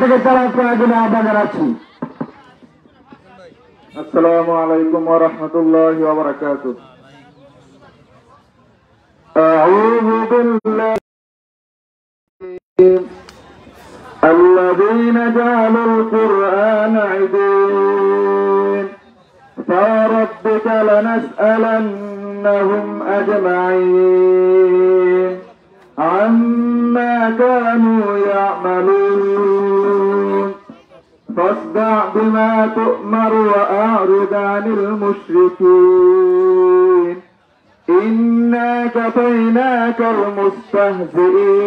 থেকে তারা প্রয়োজনে আহ্বান জানাচ্ছি। আসসালামু আলাইকুম ওয়া রাহমাতুল্লাহি ওয়া বারাকাতুহু। আউযু বিল্লাহি الذين جعلوا القرآن عِضِينَ فوربك لنسألنهم أجمعين عما كانوا يعملون فاصدع بما تؤمر وأعرض عن المشركين إنا كفيناك المستهزئين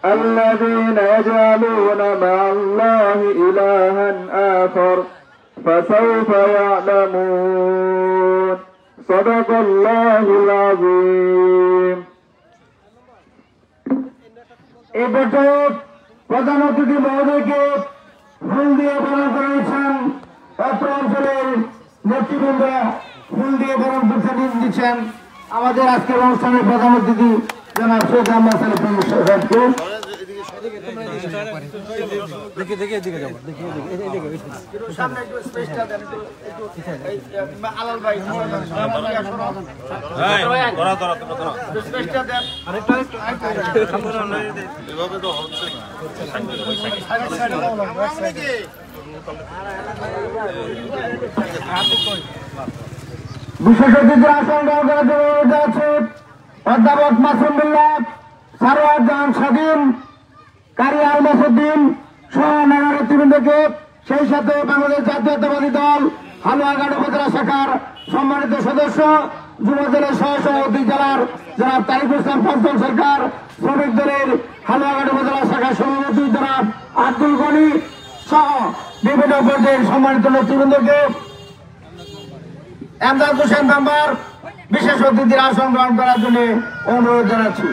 الذين يجعلون مع الله إلها آخر فسوف يعلمون صدق الله العظيم। এই পর্যায়ে প্রধান অতিথি মহোদয়কে ফুল দিয়ে বরণ করেছেন। অত্র অঞ্চলের নেতৃবৃন্দ ফুল দিয়ে বরণ দিচ্ছেন। আমাদের আজকের অনুষ্ঠানের প্রধান অতিথি জনাব সৈয়দ আহমদ সালেহ সাহেবকে বিশেষ অতিথির আসন গ্রহণ করার জন্য অনুরোধ আছে অধ্যাপক মাসুম বিল্লাহ, সারোয়ার জাহান স্বাধীন, কারি আলমাসুদ্দিন সহ অন্যান্য নেতৃবৃন্দকে, সেই সাথে বাংলাদেশ জাতীয়তাবাদী দল হালুয়াঘাট উপজেলা শাখার সম্মানিত সদস্য, যুবদলের সহ সভাপতি জেলার জনাব তারিকুল ইসলাম পঞ্চম সরকার, শ্রমিক দলের হালুয়াঘাট উপজেলা শাখার সভাপতি জনাব আব্দুল গনি সহ বিভিন্ন পর্যায়ের সম্মানিত নেতৃবৃন্দকে, এমদাদ হোসেন মেম্বার বিশেষ অতিথির আসন গ্রহণ করার জন্য অনুরোধ জানাচ্ছি।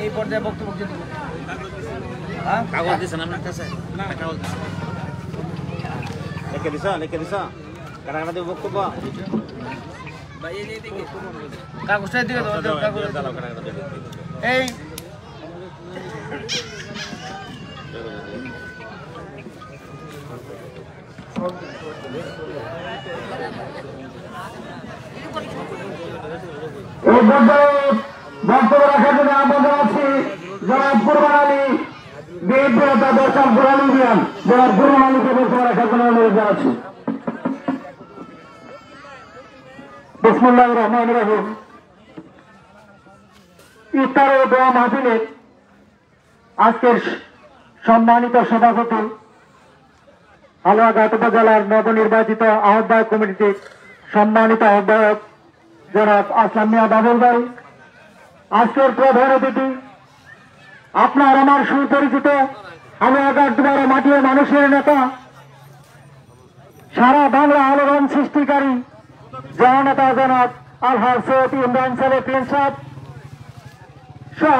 এই পর্যায়ে বক্তব্য কাগজ দিচ্ছেন আপনার কাছে? লিখে দিছ কারা দেব বক্তব্য? কাগজটা দিকে এই বক্তব্য রাখার জন্য আহ্বান জানাচ্ছি জনাব কুরবান আলী, বিএনপি নেতা দর্শন কুরবান ইউনিয়ন, জনাব কুরবান আলীকে বক্তব্য রাখার জন্য অনুরোধ জানাচ্ছি। বিসমিল্লাহির রহমানির রহিম। ইফতার ও দোয়া মাহফিলের আজকের সম্মানিত সভাপতি হালুয়াঘাট উপজেলার নবনির্বাচিত আহ্বায়ক কমিটির সম্মানিত আহ্বায়ক জনাব আসলাম মিয়া বাবুল ভাই, আজকের প্রধান অতিথি আপনার আমার সুপরিচিত হালুয়াঘাট দুবারে মাটির মানুষের নেতা, সারা বাংলা আলোড়ন সৃষ্টিকারী জননেতা জনাব আলহাজ সৈয়দ ইমরান সালেহ প্রিন্সাদ সহ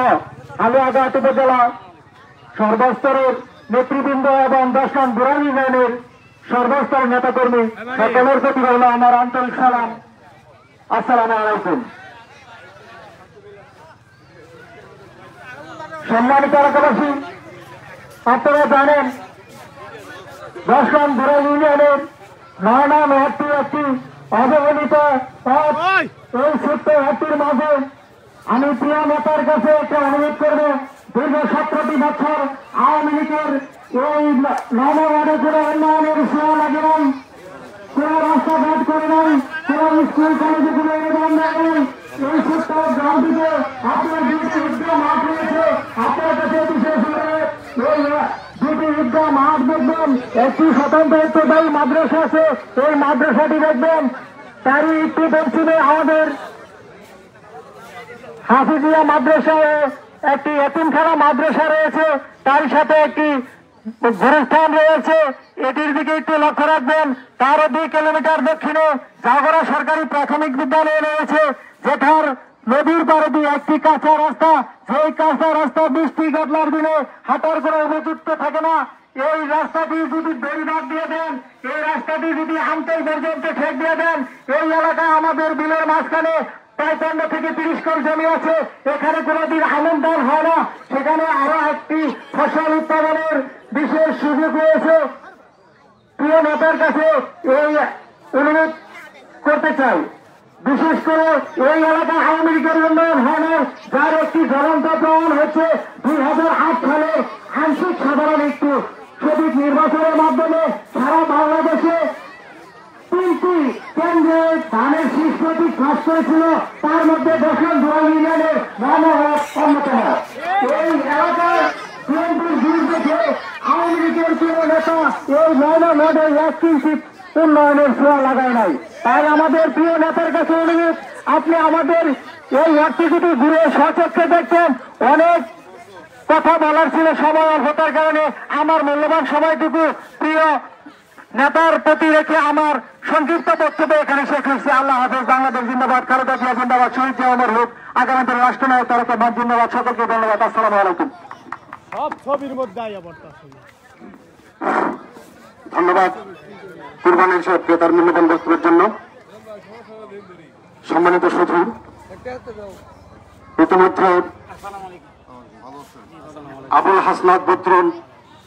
হালুয়াঘাট উপজেলা সর্বস্তরের নেতৃবৃন্দ এবং 10 নং বুড়ানী ইউনিয়নের সর্বস্তরের নেতাকর্মী সকলের প্রতি হল আমার আন্তরিক সালাম। আসসালামু আলাইকুম। সম্মানিত এলাকাবাসী, আপনারা জানেন 10 নং বুড়ানী ইউনিয়নের 9 নং ওয়ার্ডটি একটি অবহেলিত পথ। এই ছোট্ট ওয়ার্ডটির মাঝে আমি প্রিয় নেতার কাছে একটা অনুরোধ করব, দীর্ঘ 17টি বছর আওয়ামী লীগের এই 9 নং ওয়ার্ডে কোনো উন্নয়নের সেবা লাগে নাই, কোন রাস্তাঘাট করে নাই, কোন স্কুল কলেজে কোনো অনুদান দেয় নাই। এই ছোট্ট গ্রামটিতে আপনার দুটি ঈদগাহ মাঠ রয়েছে, আপনার কাছে বিশেষ করে এই দুটি ঈদগাহ মাঠ দেখবেন, একটি স্বতন্ত্র ঐক্যদায়ী মাদ্রাসা আছে, এই মাদ্রাসাটি দেখবেন, তারই একটু পশ্চিমে আমাদের হাফিজিয়া মাদ্রাসা ও একটি এতিমখানা মাদ্রাসা রয়েছে, তার সাথে একটি গুরুস্থান রয়েছে। এটির দিকে একটু লক্ষ্য রাখবেন। তারও 2 কিলোমিটার দক্ষিণে জাগরা সরকারি প্রাথমিক বিদ্যালয় রয়েছে, যেটার নদীর পাড়ে দিয়ে একটি কাঁচা রাস্তা, সেই কাঁচা রাস্তা বৃষ্টি কাটলার দিনে হাঁটার কোনো উপযুক্ত থাকে না। এই রাস্তাটি যদি বেড়িবাঁধ দিয়ে দেন, এই রাস্তাটি যদি আমতল পর্যন্ত ঠেক দিয়ে দেন, এই এলাকায় আমাদের বিলের মাঝখানে প্রায় 15 থেকে 30 কর জমি আছে, এখানে কোনোদিন আলম দান হয় না, সেখানে আরো একটি ফসল উৎপাদনের বিশেষ সুযোগ রয়েছে। প্রিয় নেতার কাছে এই অনুরোধ করতে চাই, বিশেষ করে এই এলাকায় আওয়ামী লীগের উন্নয়ন হয় না, যার একটি জ্বলন্ত প্রমাণ হচ্ছে 2008 সালে আংশিক সাধারণ একটু সঠিক নির্বাচনের মাধ্যমে সারা বাংলাদেশে 3টি কেন্দ্রে ধানের শীষ প্রতীক ফাঁস করেছিল, তার মধ্যে দক্ষিণ ধুরা ইউনিয়নের মহানগর অন্যতম। এই এলাকায় বিএনপির বিরুদ্ধে আওয়ামী লীগের কোনো নেতা এই মহানগরে এক কিঞ্চিত উন্নয়নের ছোঁয়া লাগায় নাই। তাই আমাদের প্রিয় নেতার কাছে অনুরোধ, আপনি আমাদের এই অ্যাক্টিভিটি ঘুরে স্বচক্ষে দেখছেন। অনেক কথা বলার ছিল, সময় অল্পতার কারণে আমার মূল্যবান সময়টুকু প্রিয় নেতার প্রতি রেখে আমার সংক্ষিপ্ত বক্তব্য এখানে শেষ হচ্ছে। আল্লাহ হাফেজ। বাংলাদেশ জিন্দাবাদ, খালেদা জিয়া জিন্দাবাদ, শহীদ জিয়া ওমর হোক, আগামীতে রাষ্ট্রনায়ক তারেক রহমান জিন্দাবাদ। সকলকে ধন্যবাদ। আসসালামু আলাইকুম। সব ছবির মধ্যে ধন্যবাদ কুরবানির সাহেব তার মূল্যবান বক্তব্যের জন্য। সম্মানিত সুধী, ইতিমধ্যে আবুল হাসনাত বদরুল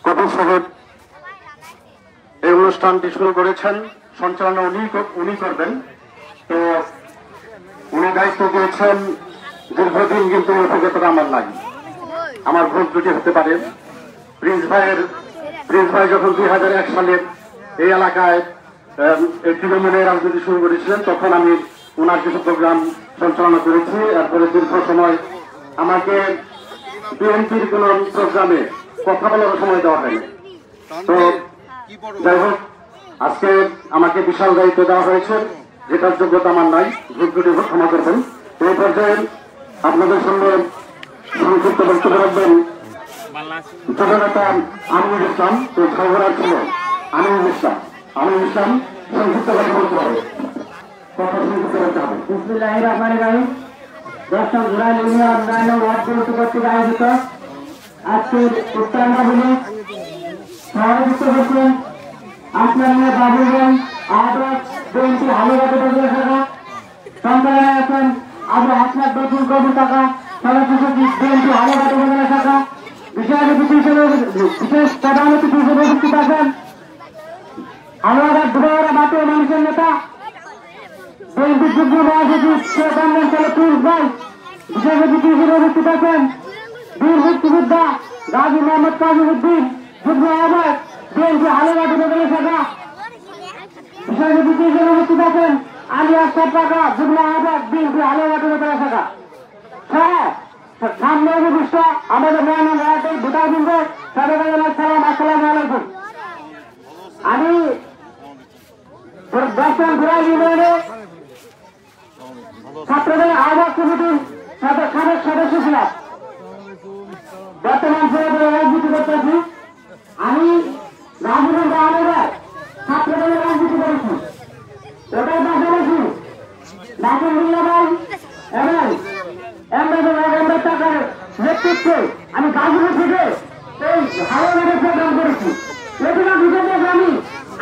কবির সাহেব এই অনুষ্ঠানটি শুরু করেছেন, সঞ্চালনা উনি করবেন। তো উনি দায়িত্ব দিয়েছেন দীর্ঘদিন, কিন্তু অভিজ্ঞতা আমার নাই, আমার ভুল ত্রুটি হতে পারে। প্রিন্স ভাই যখন 2001 সালে এই এলাকায় তৃণমূলের রাজনীতি শুরু করেছিলেন, তখন আমি ওনার কিছু প্রোগ্রাম সঞ্চালনা করেছি। এরপরে দীর্ঘ সময় আমাকে বিএনপির কোন প্রোগ্রামে কথা বলার সময় দেওয়া হয়নি। তো যাই হোক, আজকে আমাকে বিশাল দায়িত্ব দেওয়া হয়েছে, যেটার যোগ্যতা আমার নাই, ভুল ত্রুটি ক্ষমা করবেন। এই পর্যায়ে আপনাদের সঙ্গে সংক্ষিপ্ত বক্তব্য রাখবেন জননেতা আমিনুল ইসলাম। তো খবর ছিল আমিনুল ইসলাম সংক্ষিপ্ত কথা বলতে হবে, কথা সংক্ষিপ্ত করতে হবে। বিসমিল্লাহির রহমানির রহিম। দশম জুলাই ইউনিয়ন উন্নয়ন ওয়ার্ড কমিটি কর্তৃক আয়োজিত আজকের উত্তরাঙ্গাবলী সভাপতিত্ব করছেন আসমানিয়া বাবুগঞ্জ আহ্বায়ক বিএনপি হালুঘাট উপজেলা শাখা। সঞ্চালনায় আছেন আবু হাসনাত বদরুল কবির কাকা, সদস্য সচিব বিএনপি হালুঘাট উপজেলা শাখা। বিশেষ প্রধান অতিথি হিসেবে উপস্থিত আছেন হালুঘাট ধুবাওয়ারা মাটির মানুষের নেতা বিএনপি যুগ্ম মহাসচিব শেখ আহমেদ প্রিন্স ভাই। বিশেষ অতিথি হিসেবে উপস্থিত আছেন বীর মুক্তিযোদ্ধা গাজী মোহাম্মদ কাজীউদ্দিন, যুগ্ম আহ্বায়ক বিএনপি হালুঘাট উপজেলা শাখা। বিশেষ অতিথি হিসেবে উপস্থিত আছেন আলী আশরাফ কাকা, যুগ্ম আহ্বায়ক বিএনপি হালুঘাট উপজেলা শাখা। সামনে উপবিষ্ট আমাদের মহানগর এলাকায় ভোটারবৃন্দ, সবাইকে সালাম, আসসালামু আলাইকুম। আমি দশম জুলাই ইউনিয়নে ছাত্রদলের আহ্বায়ক কমিটির সাবেক সদস্য ছিলাম, বর্তমান সভাপতি রাজনীতি করতেছি। আমি রাজনীতির বাহানের ছাত্রদলের রাজনীতি করেছি, ওটার পাশাপাশি নাসিরুল্লাহ ভাই এবং টাকার নেতৃত্বে আমি গাজীপুর থেকে এই হাওড়াঘাটে প্রোগ্রাম করেছি। এগুলো বিশেষ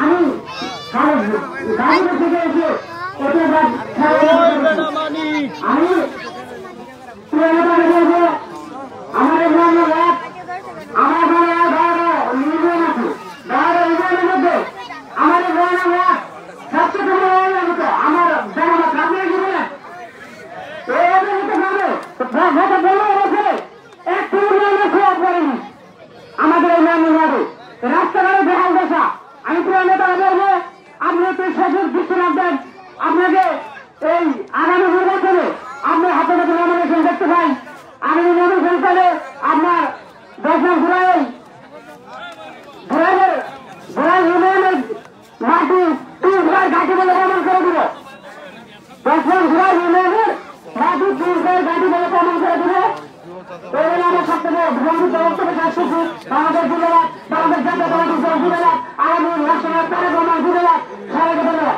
আমি গাজীপুর থেকে এসে আমি আমার আমার ইউনিয়ন আছে, ইউনিয়নের মধ্যে আমার সবচেয়ে আমার জনমত রাজনীতি জীবনে আমাদের এই নামে রাস্তাঘাটে বেহাল দশা। আমি প্রিয় নেতা বলবো, আপনি একটু সঠিক দৃষ্টি রাখবেন। আপনাকে এই আগামী নির্বাচনে আপনি হাতে হাতে নমিনেশন দেখতে পাই। আগামী নমিনেশন সালে আপনার দশম ঘুরাই ইউনিয়নের মাটি 3 ঘাটি বলে প্রমাণ করে দিল। দশম ঘুরাই ইউনিয়নের মাটি 3 ঘাটি বলে প্রমাণ করে দিল। আমার সবথেকে বিলম্বিত বক্তব্য শেষ করছি। বাংলাদেশ জিন্দাবাদ, বাংলাদেশ জাতীয়তাবাদী দল জিন্দাবাদ, আগামী রাষ্ট্রনায়ক তারেক রহমান জিন্দাবাদ। সবাইকে ধন্যবাদ।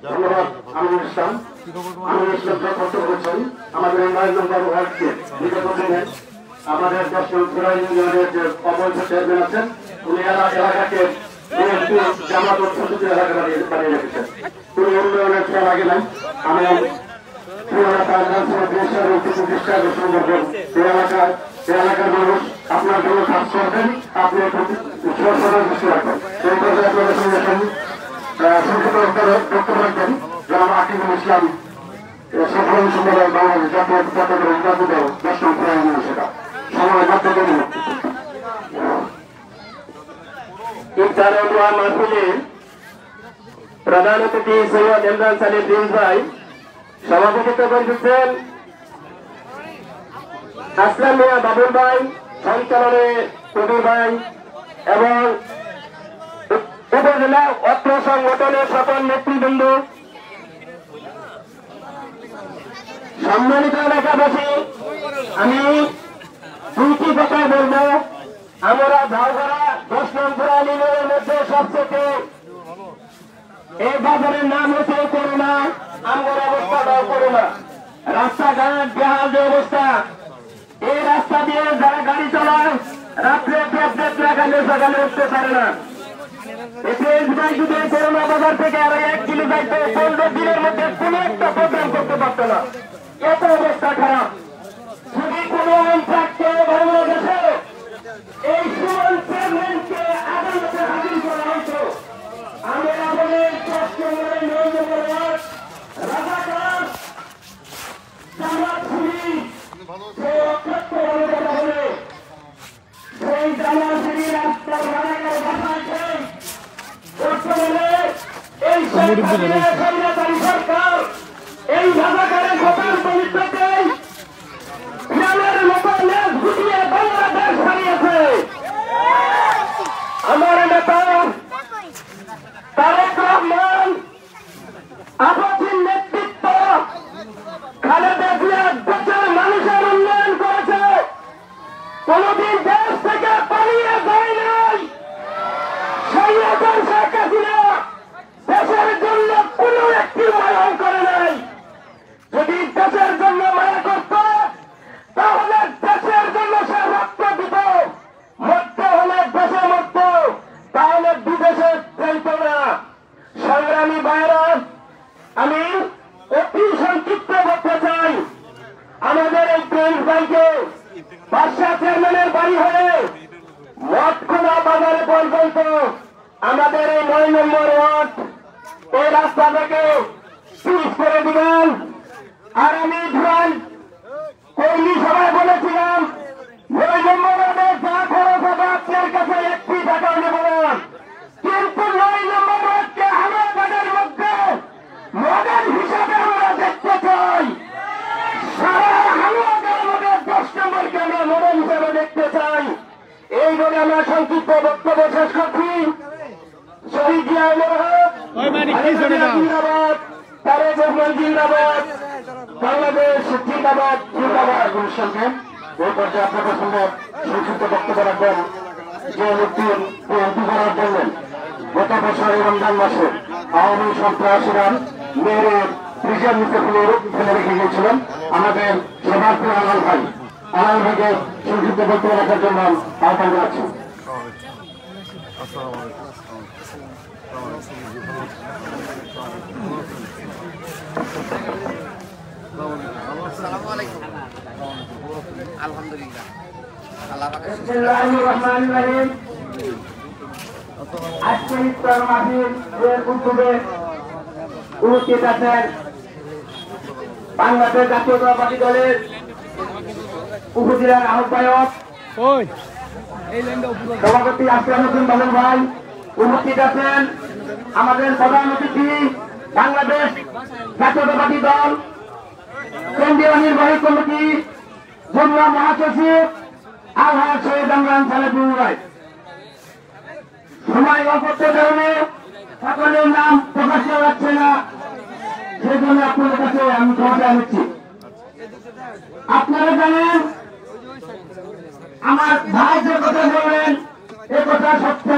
ধন্যবাদ আমিনুল ইসলাম। বক্তব্য করছেন আমাদের নয়নবাবু ভাইকে। বিগত দিনে আমাদের দশম জুলাই ইউনিয়নের যে অবৈধ চেয়ারম্যান আছেন, উনি এলাকাকে জামাত ছোট এলাকা বানিয়ে রেখেছেন। কোন উন্নয়নের খেয়াল আগে নাই। আমি এলাকার মানুষ আপনার জন্য কাজ করবেন, আপনি দৃষ্টি রাখবেন। সেই পর্যায়ে আপনাদের সঙ্গে সংক্ষিপ্ত বক্তব্য রাখবেন জনাব আকিবুল ইসলাম, সাধারণ সম্পাদক বাংলাদেশ জাতীয় দল 10 নং প্রয়োজন সেটা সময় বক্তব্য দিন। ইফতারে দোয়া মাহফিলে প্রধান অতিথি সৈয়দ ইমরান সালিম প্রিন্স ভাই সভাপতিত্ব করছেন। আসলাম মিয়া বাবুল ভাই সঞ্চালনে কবির ভাই এবং উপজেলা অর্থ সংগঠনের সকল নেতৃবৃন্দ, সম্মানিত এলাকাবাসী, আমি দুইটি কথা বলবো। আমরা ঝাউগড়া 10 নং ইউনিয়নের মধ্যে সবচেয়ে এই বাজারের নাম হচ্ছে করোনা। আমার অবস্থাটাও করোনা, রাস্তাঘাট বেহাল যে অবস্থা। এই রাস্তা দিয়ে যারা গাড়ি চালায় রাত্রে লাগালে সকালে উঠতে পারে না। যদি করোনা বাজার থেকে আরো 1 কিলো যাইতে 15 দিনের মধ্যে কোনো একটা প্রোগ্রাম করতে পারত না, এত অবস্থা খারাপ। যদি কোনো আইন থাকতো বাংলাদেশে এই সুমন চেয়ারম্যানকে আদালতে হাজির করা হতো। আমি আমাদের 10 নম্বরের 9 নম্বর ওয়ার্ড রাজাকার জামাত শিবির সেই অত্যন্ত বড় কথা হলে সেই জামাত শিবির রাস্তার রাজাকার বাসাইছে। বর্তমানে এই সরকারি সরকার এই রাজাকারের ঘটনার পরিপ্রেক্ষিতে গ্রামের মতো লেজ গুটিয়ে বাংলাদেশ হারিয়েছে। আমার নেতা তারেক রহমান আপসীর নেতৃত্ব খালেদা জিয়া দেশের মানুষের উন্নয়ন করেছে, কোনদিন দেশ থেকে পালিয়ে যায় নাই। সেই রকম শেখ হাসিনা দেশের জন্য কোন একটি মায়া করে নাই। যদি দেশের জন্য মায়া করত তাহলে দেশের জন্য সে রক্ত দিত, মরতে হলে দেশে মরত, তাহলে বিদেশে যাইত না। সংগ্রামী ভাইরা, আমি অতি সংক্ষিপ্ত করতে চাই। আমাদের এই প্রিন্স ভাইকে বাদশা চেয়ারম্যানের বাড়ি হয়ে মঠখোলা বাজারে পর্যন্ত আমাদের এই 9 নম্বর ওয়ার্ড এই রাস্তাটাকে পিচ করে দিবেন। আর আমি ধরান কর্মী সভায় বলেছিলাম 9 নম্বর ওয়ার্ডে যা খরচ হবে আপনার কাছে 1 টাকাও নেব না, কিন্তু 9 নম্বর ওয়ার্ডকে হামাবাদের মধ্যে মডেল হিসাবে আমরা দেখতে চাই। সারা হামাবাদের মধ্যে 10 নম্বরকে আমরা মডেল হিসাবে দেখতে চাই। এই বলে আমরা সংক্ষিপ্ত বক্তব্য শেষ করছি। শহীদ জিয়া জিন্দাবাদ, তারেক রহমান জিন্দাবাদ, বাংলাদেশ জিন্দাবাদ জিন্দাবাদ। অনুষ্ঠানকে এই পর্যায়ে আপনাদের সঙ্গে সংক্ষিপ্ত বক্তব্য রাখবেন যে ব্যক্তি এমপি করার জন্য গত বছর রমজান মাসে আওয়ামী সন্ত্রাসীরা মেয়ের ফ্রিজের নিচে ফেলে রেখে গিয়েছিলেন। আমাদের সবার প্রিয় আলাল ভাইকে সংক্ষিপ্ত বক্তব্য রাখার জন্য আহ্বান জানাচ্ছি। আলহামদুলিল্লাহ। আজকে ইফতার মাহফিল এর উদ্যোগে উপস্থিত আছেন বাংলাদেশ জাতীয়তাবাদী দলের উপজেলার আহ্বায়ক সভাপতি আসলাম হোসেন বাবুল ভাই, উপস্থিত আছেন আমাদের প্রধান অতিথি বাংলাদেশ জাতীয়তাবাদী দল কেন্দ্রীয় নির্বাহী কমিটি যুগ্ম মহাসচিব আলহাজ সৈয়দ ইমরান সালিম ভাই। সময় অল্পের কারণে সকলের নাম প্রকাশ করা যাচ্ছে না, সেজন্য আপনাদের কাছে আমি ক্ষমা নিচ্ছি। আপনারা জানেন আমার ভাই যে কথা বললেন এ কথা সত্য।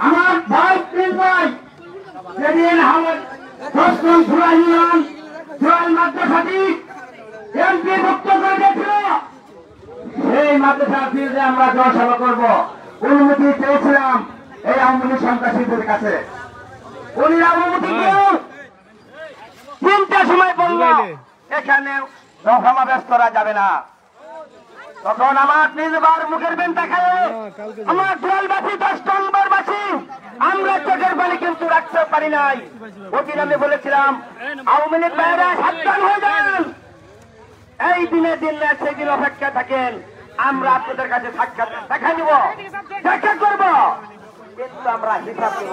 আমার ভাই প্রিন্স ভাই সেদিন 10 নং ইউনিয়ন মাদ্রাসাটি এমপি মুক্ত করে দিয়েছিল। সেই মাদ্রাসার ফিল্ডে আমরা জনসভা করবো অনুমতি চেয়েছিলাম এই আওয়ামী লীগ সন্ত্রাসীদের কাছে। উনি অনুমতি 3টার সময় বলল এখানে সমাবেশ করা যাবে না। তখন আমার নিজবার মুখের বেন দেখায় আমার দয়ালবাসী 10 নম্বরবাসী আমরা চোখের পানি কিন্তু রাখতে পারি নাই। ওদিন আমি বলেছিলাম আওয়ামী লীগ ভাইয়েরা সাবধান হয়ে যান, এই দিনে দিন না সেদিন অপেক্ষা থাকেন, আমরা আপনাদের কাছে সাক্ষাৎ দেখা নিব, দেখা করব, কিন্তু আমরা হিসাব নিব।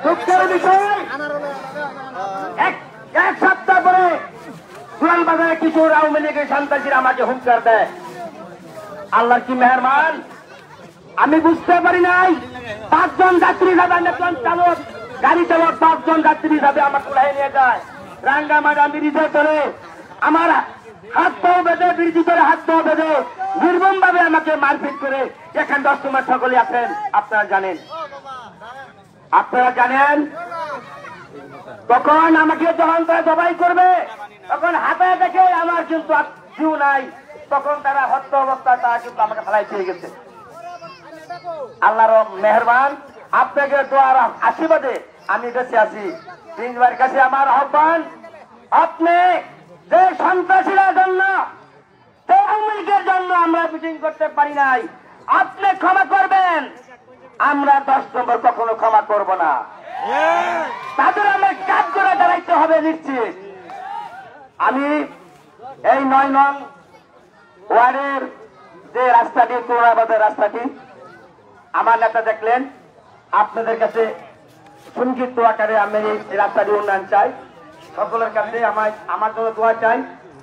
দুঃখের বিষয় এক সপ্তাহ পরে পুরান বাজারে কিছু আওয়ামী লীগের সন্ত্রাসীরা আমাকে হুঙ্কার দেয়। আল্লাহর কি মেহেরবান, আমি বুঝতে পারি নাই 5 জন যাত্রী যাবে, একজন চালক গাড়ি চালক 5 জন যাত্রী যাবে, আমার কুলাই নিয়ে যায় রাঙ্গামাটা ব্রিজে ধরে আমার হাত পাও বেঁধে, ব্রিজ ধরে হাত পাও বেঁধে নির্মম ভাবে আমাকে মারপিট করে। এখানে 10 তোমার সকলে আছেন, আপনারা জানেন, তখন আমাকে যখন তারা জবাই করবে তখন হাতে দেখে আমার কিন্তু জিউ নাই, তখন তারা হত্যা অবস্থায় তারা কিন্তু আমাকে ফেলাই পেয়ে গেছে। আল্লাহর মেহেরবান, আপনাকে দোয়ার আশীর্বাদে আমি বেঁচে আছি। প্রিন্সিপালের কাছে আমার আহ্বান, আপনি যে সন্ত্রাসীরা জন্য, যে আওয়ামী লীগের জন্য আমরা মিটিং করতে পারি নাই, আপনি ক্ষমা করবেন, আমরা 10 নম্বর কখনো ক্ষমা করব না। তাদের আমরা কাজ করে দাঁড়াইতে হবে নিশ্চিত। আমি এই 9 নং ওয়ার্ডের যে রাস্তাটি, তোরাবাদের রাস্তাটি, আমার নেতা দেখলেন, আপনাদের কাছে সংক্ষিপ্ত আকারে আমি এই রাস্তাটি উন্নয়ন চাই। সকলের কাছে আমার জন্য দোয়া চাই।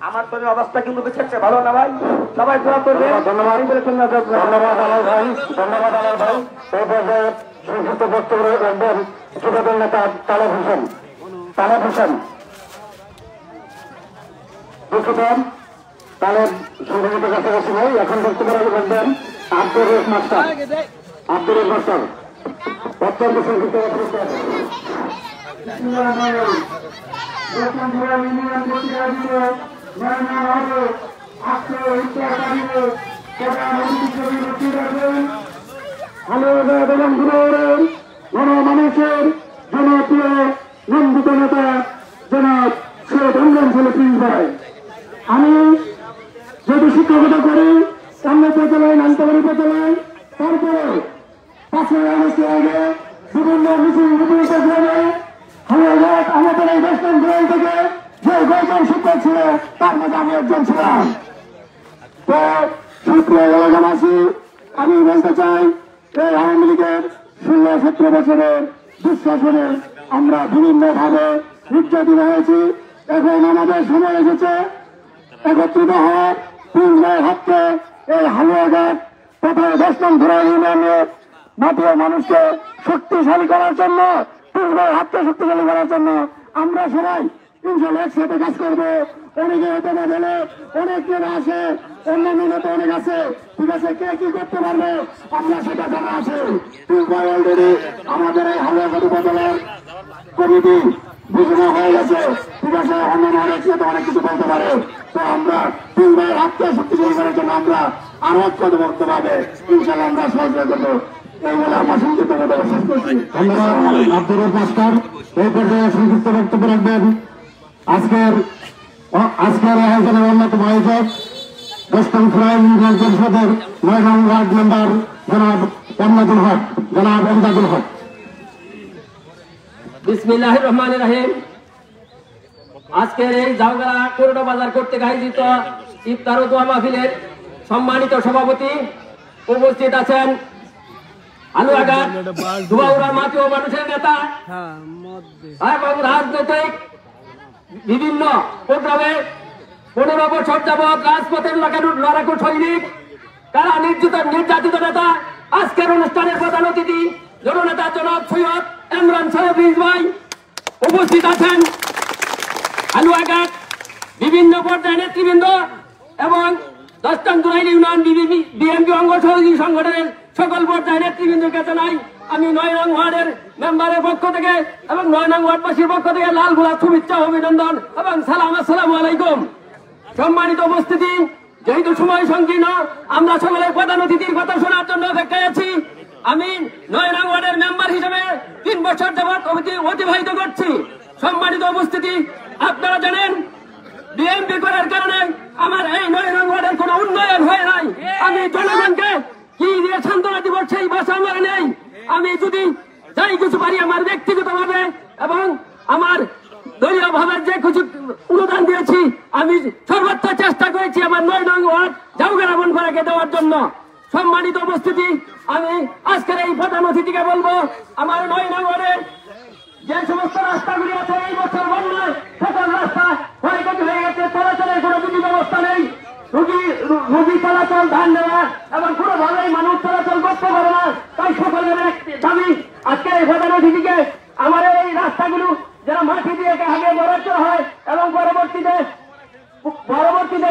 আমার তো অবস্থা কিন্তু বিশেষ ভালো না ভাই, সবাই দোয়া করবে। ধন্যবাদ আলাল ভাই, ধন্যবাদ আলাল ভাই। এই পর্যায়ে সংক্ষিপ্ত বক্তব্য রাখবেন যুবদল নেতা তালেব হোসেন। তালেব সংগঠিত কাছাকাছি ভাই। এখন বক্তব্য রাখবেন আব্দুর রহমান মাস্টার। অত্যন্ত সংক্ষিপ্ত গণমানুষের জনপ্রিয় নন্দিত নেতা জনাব সৈয়দ ইমরান ছেলে প্রিন্স ভাই। আমি যদি শিক্ষকতা করি সামনে পেতে লাইন, আন্তবাড়ি পেতে লাইন, তারপরে 5ই আগস্টের আগে বিভিন্ন মিছিল গ্রামে আমাদের এই 10 নং গ্রাম থেকে যে 9 জন শিক্ষক ছিল তার মধ্যে আমি একজন ছিলাম। তো সুপ্রিয় এলাকাবাসী, আমি বলতে চাই, এই আওয়ামী লীগের 16-17 বছরের দুঃশাসনে আমরা বিভিন্ন ভাবে নির্যাতিত হয়েছি। এখন আমাদের সময় এসেছে একত্রিত হওয়ার, প্রিন্সের হাতকে এই হালুয়াঘাট তথা 10 নং ধরাই ইউনিয়নের মাটির মানুষকে শক্তিশালী করার জন্য, প্রিন্সের হাতকে শক্তিশালী করার জন্য আমরা সবাই ইনশাল্লাহ একসাথে কাজ করবো। অনেকে হতে পারে, অনেক নেতা আছে, অন্যান্য নেতা অনেক আছে, ঠিক আছে, কে কি করতে পারবে আমরা সেটা জানা আছে। অলরেডি আমাদের এই হালুয়াঘাট উপজেলার কমিটি ঘোষণা হয়ে গেছে, ঠিক আছে, অন্যান্য অনেক নেতা অনেক কিছু বলতে পারে। তো আমরা প্রিন্সের হাতকে শক্তিশালী করার জন্য আমরা আরো ঐক্যবদ্ধ করতে পারবে, ইনশাল্লাহ আমরা সহযোগিতা করবো। ধন্যবাদ আব্দুর রহমান মাস্টার। এই পর্যায়ে সংক্ষিপ্ত বক্তব্য রাখবেন আজকের আয়োজনের অন্যতম আয়োজক 10 নং ধরাই ইউনিয়ন পরিষদের 9 নং ওয়ার্ড মেম্বার জনাব এমদাদুল হক। বিসমিল্লাহির রহমানির রহিম। আজকের এই জাউগাড়া করোনা বাজার কর্তৃক আয়োজিত ইফতার ও দোয়া মাহফিলের সম্মানিত সভাপতি উপস্থিত আছেন হালুয়াঘাট ধুবাউড়ার মাটি ও মানুষের নেতা এবং রাজনৈতিক বিভিন্ন প্রোগ্রামে 15 বছর যাবৎ রাজপথের লড়াকু সৈনিক, তারা নির্যাতিত নেতা। আজকের অনুষ্ঠানের প্রধান অতিথি জননেতা জনাব সৈয়দ ইমরান ছেলে প্রিন্স ভাই উপস্থিত আছেন। হালুয়াঘাট বিভিন্ন পর্যায়ের নেতৃবৃন্দ এবং 10 নং ধরাই ইউনিয়ন বিএনপি অঙ্গ সহযোগী সংগঠনের সকল পর্যায়ের নেতৃবৃন্দকে জানাই আমি 9 নং ওয়ার্ডের মেম্বারের পক্ষ থেকে এবং 9 নং ওয়ার্ডবাসীর পক্ষ থেকে লাল গোলাপ শুভেচ্ছা, অভিনন্দন এবং সালাম, আসসালামু আলাইকুম। সম্মানিত উপস্থিতি, যেহেতু সময় সংকীর্ণ, আমরা সকলের প্রধান অতিথির কথা শোনার জন্য অপেক্ষায় আছি। আমি 9 নং ওয়ার্ডের মেম্বার হিসেবে 3 বছর যাবৎ অতিবাহিত করছি। সম্মানিত উপস্থিতি, আপনারা জানেন বিএনপি করার কারণে আমার এই 9 নং ওয়ার্ডের কোনো উন্নয়ন হয় নাই। আমি জনগণকে কি দিয়ে সান্ত্বনা দিব সেই ভাষা আমার নেই। আমি যদি যাই কিছু পারি আমার ব্যক্তিগত ভাবে এবং আমার দলীয় ভাবের যে কিছু অনুদান দিয়েছি, আমি সর্বোচ্চ চেষ্টা করেছি আমার 9 নং ওয়ার্ড জাউগাড়া বনপাড়াকে দেওয়ার জন্য। সম্মানিত উপস্থিতি, আমি আজকের এই প্রধান অতিথিকে বলবো আমার 9 নং ওয়ার্ডের যে সমস্ত রাস্তাগুলি আছে এই বছর বন্যায় সকল রাস্তা ক্ষয়ক্ষতি হয়ে গেছে, চলাচলের কোনো বিধি ব্যবস্থা নেই। রুগী চলাচল, ধান নেওয়া এবং কোনোভাবেই মানুষ চলাচল করতে পারে না। তাই সকলের দাবি আজকে এই প্রধান অতিথিকে আমার এই রাস্তাগুলো যেন মাটি দিয়ে আগে বরাদ্দ হয় এবং পরবর্তীতে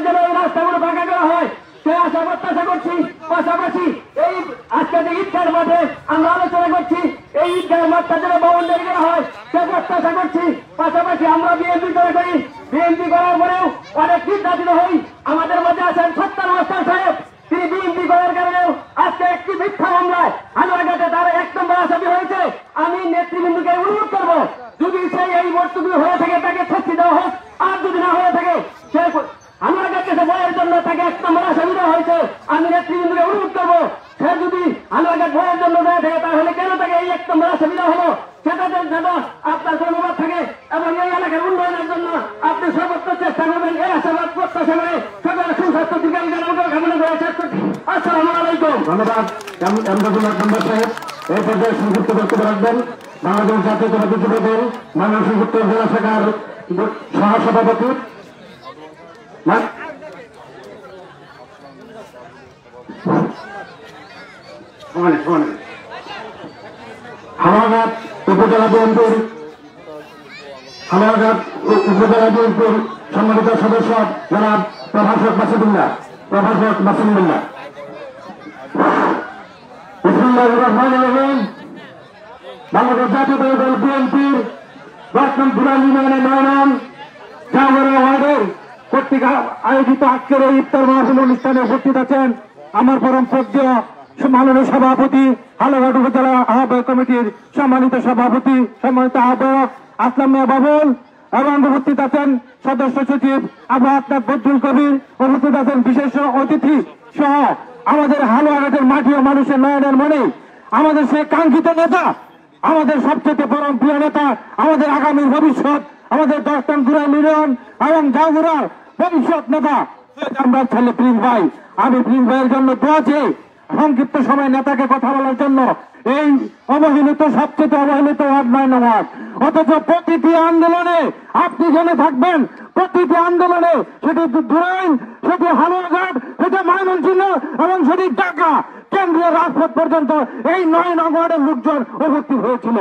যেন এই রাস্তাগুলো ফাঁকা করা হয় সে আশা প্রত্যাশা করছি। পাশাপাশি এই আজকে যে ঈদগাহ মাঠে আমরা আলোচনা করছি, এই ঈদগাহ মাঠটা যেন বাউন্ডারি করা হয় সে প্রত্যাশা করছি। পাশাপাশি আমরা বিএনপি করে করি, বিএনপি করার পরেও অনেক নির্যাতিত হই। আমাদের মধ্যে আছেন সত্তর মাস্টার সাহেব, তিনি বিএনপি করার কারণেও আজকে একটি মিথ্যা মামলায় হালুয়াঘাটে তার 1 নম্বর আসামি হয়েছে। আমি নেতৃবৃন্দকে অনুরোধ করবো যদি সেই এই বস্তুগুলো হয়ে থাকে তাকে শাস্তি দেওয়া হোক, আর যদি না হয়ে থাকে সে হালুয়াঘাট কাছে বয়ের জন্য তাকে 1 নম্বর আসামি দেওয়া হয়েছে। আমি নেতৃবৃন্দকে অনুরোধ করবো সে যদি হালুয়াঘাট বয়ের জন্য দেওয়া থাকে তাহলে কেন তাকে এই 1 নম্বর আসামি দেওয়া হলো সেটা যেন আপনার ধন্যবাদ থাকে এবং এই এলাকার উন্নয়নের জন্য আপনি সর্বোচ্চ চেষ্টা করবেন। এই আশাবাদ প্রত্যাশা করে সকলের সুস্বাস্থ্য দীর্ঘায়ু কামনা করে শেষ করছি। আসসালামু আলাইকুম। ধন্যবাদ মেম্বার সাহেব। এই পর্যায়ে সংযুক্ত বক্তব্য রাখবেন বাংলাদেশ জাতীয়তাবাদী যুব দল ময়মনসিংহ জেলা শাখার সহসভাপতি হালুয়াঘাট উপজেলা বিএনপির সম্মানিত সদস্য জনাব প্রভাষক বাসিন্দা বাংলাদেশ জাতীয়তাবাদী দল বিএনপির 10 নং দুরান ইউনিয়নের 9 নং জাউগাড়া ওয়ার্ডের কর্তৃক আয়োজিত আজকের এই ইফতার মাহফিল অনুষ্ঠানে উপস্থিত আছেন আমার পরম শ্রদ্ধেয় মাননীয় সভাপতি, হালুয়াঘাট উপজেলা আহ্বায়ক কমিটির সম্মানিত সভাপতি, সম্মানিত আহ্বায়ক আসলাম মিয়া বাবুল, এবং উপস্থিত আছেন সদস্য সচিব আবু আফতাব বদরুল কবির, উপস্থিত আছেন বিশেষ অতিথি সহ আমাদের হালুয়াঘাটের মাটি ও মানুষের নয়নের মনে আমাদের সেই কাঙ্ক্ষিত নেতা, আমাদের সবচেয়ে পরম প্রিয় নেতা, আমাদের আগামী ভবিষ্যৎ, আমাদের 10 নং দুরান ইউনিয়ন এবং জাউগাড়ার ভবিষ্যৎ নেতা আমরা ছেলে প্রিন্স ভাই। আমি প্রিন্স ভাইয়ের জন্য দোয়া চেয়ে সংক্ষিপ্ত সময় নেতাকে কথা বলার জন্য এই অবহেলিত সবচেয়ে অবহেলিত ওয়ার্ড 9 নং ওয়ার্ড, অথচ প্রতিটি আন্দোলনে আপনি জেনে থাকবেন, প্রতিটি আন্দোলনে সেটি দুরাইন, সেটি হালুয়াঘাট, সেটি ময়মনসিংহ এবং সেটি ঢাকা কেন্দ্রীয় রাজপথ পর্যন্ত এই 9 নং ওয়ার্ডের লোকজন উপস্থিত হয়েছিল।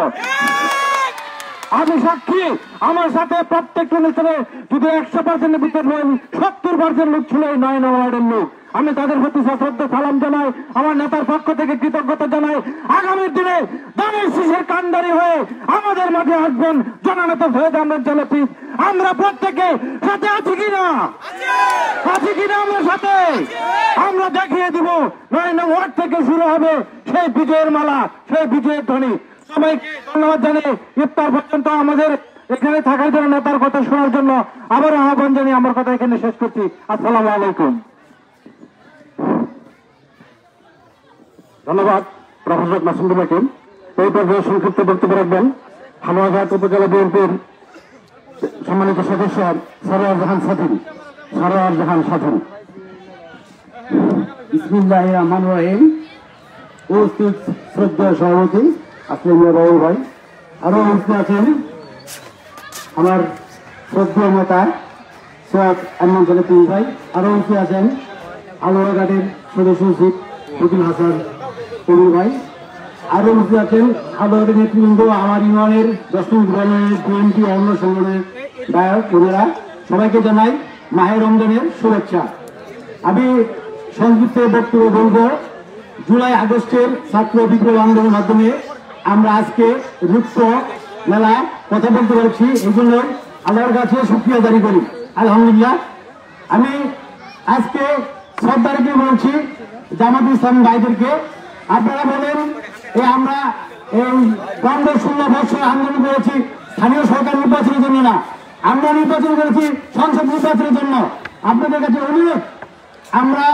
আমি সাক্ষী, আমার সাথে প্রত্যেকটা অনুষ্ঠানে যদি 100% ভিতরে 70% লোক ছিল এই 9 নং ওয়ার্ডের লোক। আমি তাদের প্রতি সশ্রদ্ধ সালাম জানাই, আমার নেতার পক্ষ থেকে কৃতজ্ঞতা জানাই। আগামী দিনে দানের শীষের কান্ডারি হয়ে আমাদের মাঝে আসবেন জননেতা সৈয়দ আহমেদ জলপি। আমরা প্রত্যেকে সাথে আছি কিনা আমরা সাথে, আমরা দেখিয়ে দিব 9 নং ওয়ার্ড থেকে শুরু হবে সেই বিজয়ের মালা, সেই বিজয়ের ধ্বনি। সবাইকে ধন্যবাদ জানিয়ে ইফতার পর্যন্ত আমাদের এখানে থাকার জন্য, নেতার কথা শোনার জন্য আবার আহ্বান জানিয়ে আমার কথা এখানে শেষ করছি। আসসালামু আলাইকুম। ধন্যবাদ প্রফেসর মাসুদুল হাকিম। এই পর্যায়ে সংক্ষিপ্ত বক্তব্য রাখবেন হালুয়াঘাট উপজেলা বিএনপির সম্মানিত সদস্য সরোয়ার জাহান সাথী। বিসমিল্লাহির রহমানির রহিম। উপস্থিত শ্রদ্ধেয় সভাপতি আসলাম মিয়া বাবুল ভাই, আরো উপস্থিত আছেন আমার শ্রদ্ধেয় নেতা সৈয়দ আহমেদ জলপি ভাই, আরো উপস্থিত আছেন হালুয়াঘাটের সদস্য সচিব ফকির হাসান কবির ভাই, আরো উপস্থিত আছেন হালুয়াঘাটের নেতৃবৃন্দ, আমার ইউনিয়নের 10 নং ইউনিয়নের বিএনপি অন্য সংগঠনের গায়ক বোনেরা, সবাইকে জানাই মাহে রমজানের শুভেচ্ছা। আমি সংক্ষিপ্ত বক্তব্য বলবো, জুলাই আগস্টের ছাত্র বিপ্লব আন্দোলনের মাধ্যমে আমরা আজকে রুক্ষ মেলা কথা বলতে পারছি, এই জন্য আল্লাহর কাছে শুকরিয়া জারি করি আলহামদুলিল্লাহ। আমি আজকে সর্দারকে বলছি, জামাত ইসলাম ভাইদেরকে, আপনারা বলেন আমরা এই 15-16 বছর আন্দোলন করেছি, স্থানীয় সরকার নির্বাচনের জন্য না, আমরা নির্বাচন করেছি সংসদ নির্বাচনের জন্য। আপনাদের কাছে অনুরোধ, আমরা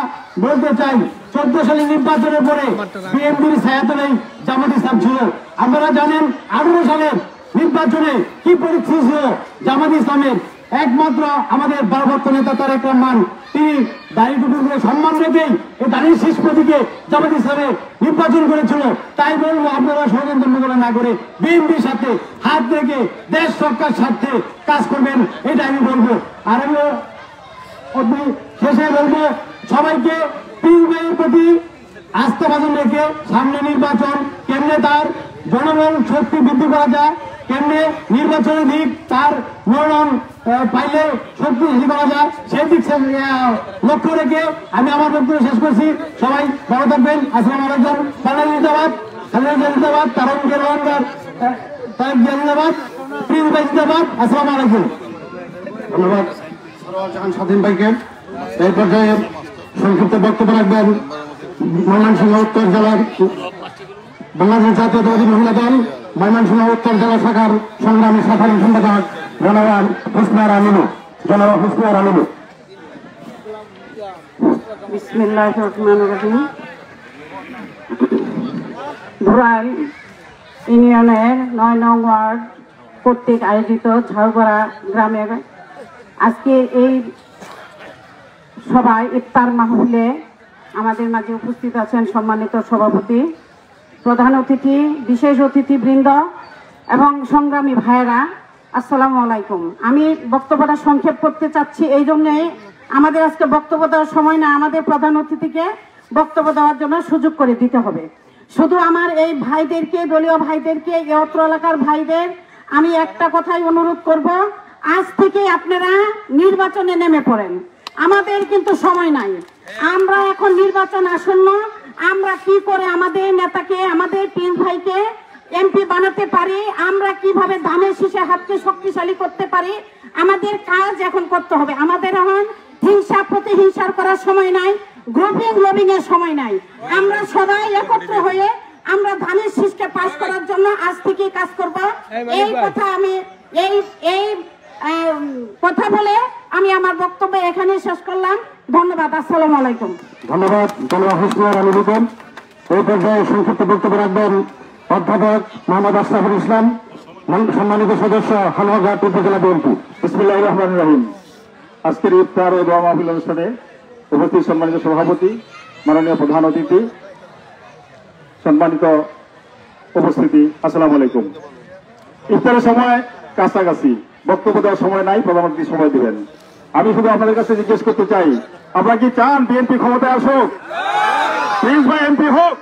বলতে চাই 14 সালের নির্বাচনের পরে বিএনপির ছায়াতলেই জামাত ইসলাম ছিল। আপনারা জানেন 18 সালের নির্বাচনে কি পরিস্থিতি ছিল জামাত ইসলামের। একমাত্র আমাদের ভারপ্রাপ্ত নেতা তারেক রহমান, তিনি দাড়ি টুকুকে সম্মান রেখেই এই দাড়ির শেষ প্রতীকে জামাত ইসলামে নির্বাচন করেছিল। তাই বলবো, আপনারা ষড়যন্ত্র মোকাবেলা না করে বিএনপির সাথে হাত রেখে দেশ সরকার স্বার্থে কাজ করবেন, এটা আমি বলবো। আর আমি শেষে বলবো, সবাইকে পীর ভাইয়ের প্রতি আস্থাভাজন রেখে সামনে নির্বাচন, কেমনে তার জনগণ শক্তি বৃদ্ধি করা যায়, কেমনে নির্বাচনের দিক তার মনোনয়ন পাইলে শক্তিশালী করা যায়, সেই দিক লক্ষ্য রেখে আমি আমার বক্তব্য শেষ করছি। সবাই ভালো থাকবেন। আসসালামু আলাইকুম। বাংলাদেশ জিন্দাবাদ, খালেদা জিন্দাবাদ, তারুণকে রহমান, তারেক জিন্দাবাদ, পীর ভাই জিন্দাবাদ। আসসালামু আলাইকুম। ধন্যবাদ জাহান স্বাধীন ভাইকে। এই পর্যায়ে সংক্ষিপ্ত বক্তব্য রাখবেন ময়মনসিংহ উত্তর জেলার বাংলাদেশ জাতীয়তাবাদী মহিলা দল ময়মনসিংহ উত্তর জেলা শাখার সংগ্রামী সাধারণ সম্পাদক জনাব হুসনার আমিনু। জনাব হুসনার আমিনু। বিসমিল্লাহির রহমানির রহিম। ধুরাইল ইউনিয়নের 9 নং ওয়ার্ড কর্তৃক আয়োজিত ঝাউগড়া গ্রামের আজকে এই সভায় ইফতার মাহফিলে আমাদের মাঝে উপস্থিত আছেন সম্মানিত সভাপতি, প্রধান অতিথি, বিশেষ অতিথিবৃন্দ এবং সংগ্রামী ভাইয়েরা, আসসালামু আলাইকুম। আমি বক্তব্যটা সংক্ষেপ করতে চাচ্ছি, এই জন্যে আমাদের আজকে বক্তব্য দেওয়ার সময় না, আমাদের প্রধান অতিথিকে বক্তব্য দেওয়ার জন্য সুযোগ করে দিতে হবে। শুধু আমার এই ভাইদেরকে, দলীয় ভাইদেরকে, এই অত্র এলাকার ভাইদের আমি একটা কথাই অনুরোধ করব, আজ থেকে আপনারা নির্বাচনে নেমে পড়েন। আমাদের কিন্তু সময় নাই, আমরা এখন নির্বাচন আসন্ন, আমরা কি করে আমাদের নেতাকে, আমাদের পীর ভাইকে এমপি বানাতে পারি, আমরা কিভাবে ধানের শীষে হাতকে শক্তিশালী করতে পারি, আমাদের কাজ এখন করতে হবে। আমাদের এখন হিংসা প্রতিহিংসার করার সময় নাই, গ্রুপিং লবিং এর সময় নাই। আমরা সবাই একত্র হয়ে আমরা ধানের শীষকে পাস করার জন্য আজ থেকে কাজ করব। এই কথা আমি এই কথা বলে আমি আমার বক্তব্য এখানে শেষ করলাম। ধন্যবাদ। আসসালামু আলাইকুম। ধন্যবাদ জনাব হুসনার আমিনুকে। এই পর্যায়ে সংক্ষিপ্ত বক্তব্য রাখবেন অধ্যাপক মোহাম্মদ আশরাফুল ইসলাম, সম্মানিত সদস্য, হালুয়াঘাট উপজেলা বিএনপি। বিসমিল্লাহির রহমানির রহিম। আজকের ইফতার ও দোয়া মাহফিল অনুষ্ঠানে উপস্থিত সম্মানিত সভাপতি, মাননীয় প্রধান অতিথি, সম্মানিত উপস্থিতি, আসসালামু আলাইকুম। ইফতারের সময় কাছাকাছি, বক্তব্য দেওয়ার সময় নাই, প্রধানমন্ত্রী সময় দিবেন। আমি শুধু আপনাদের কাছে জিজ্ঞেস করতে চাই, আপনারা কি চান বিএনপি ক্ষমতায় আসুক? প্রিন্স ভাই এমপি হোক?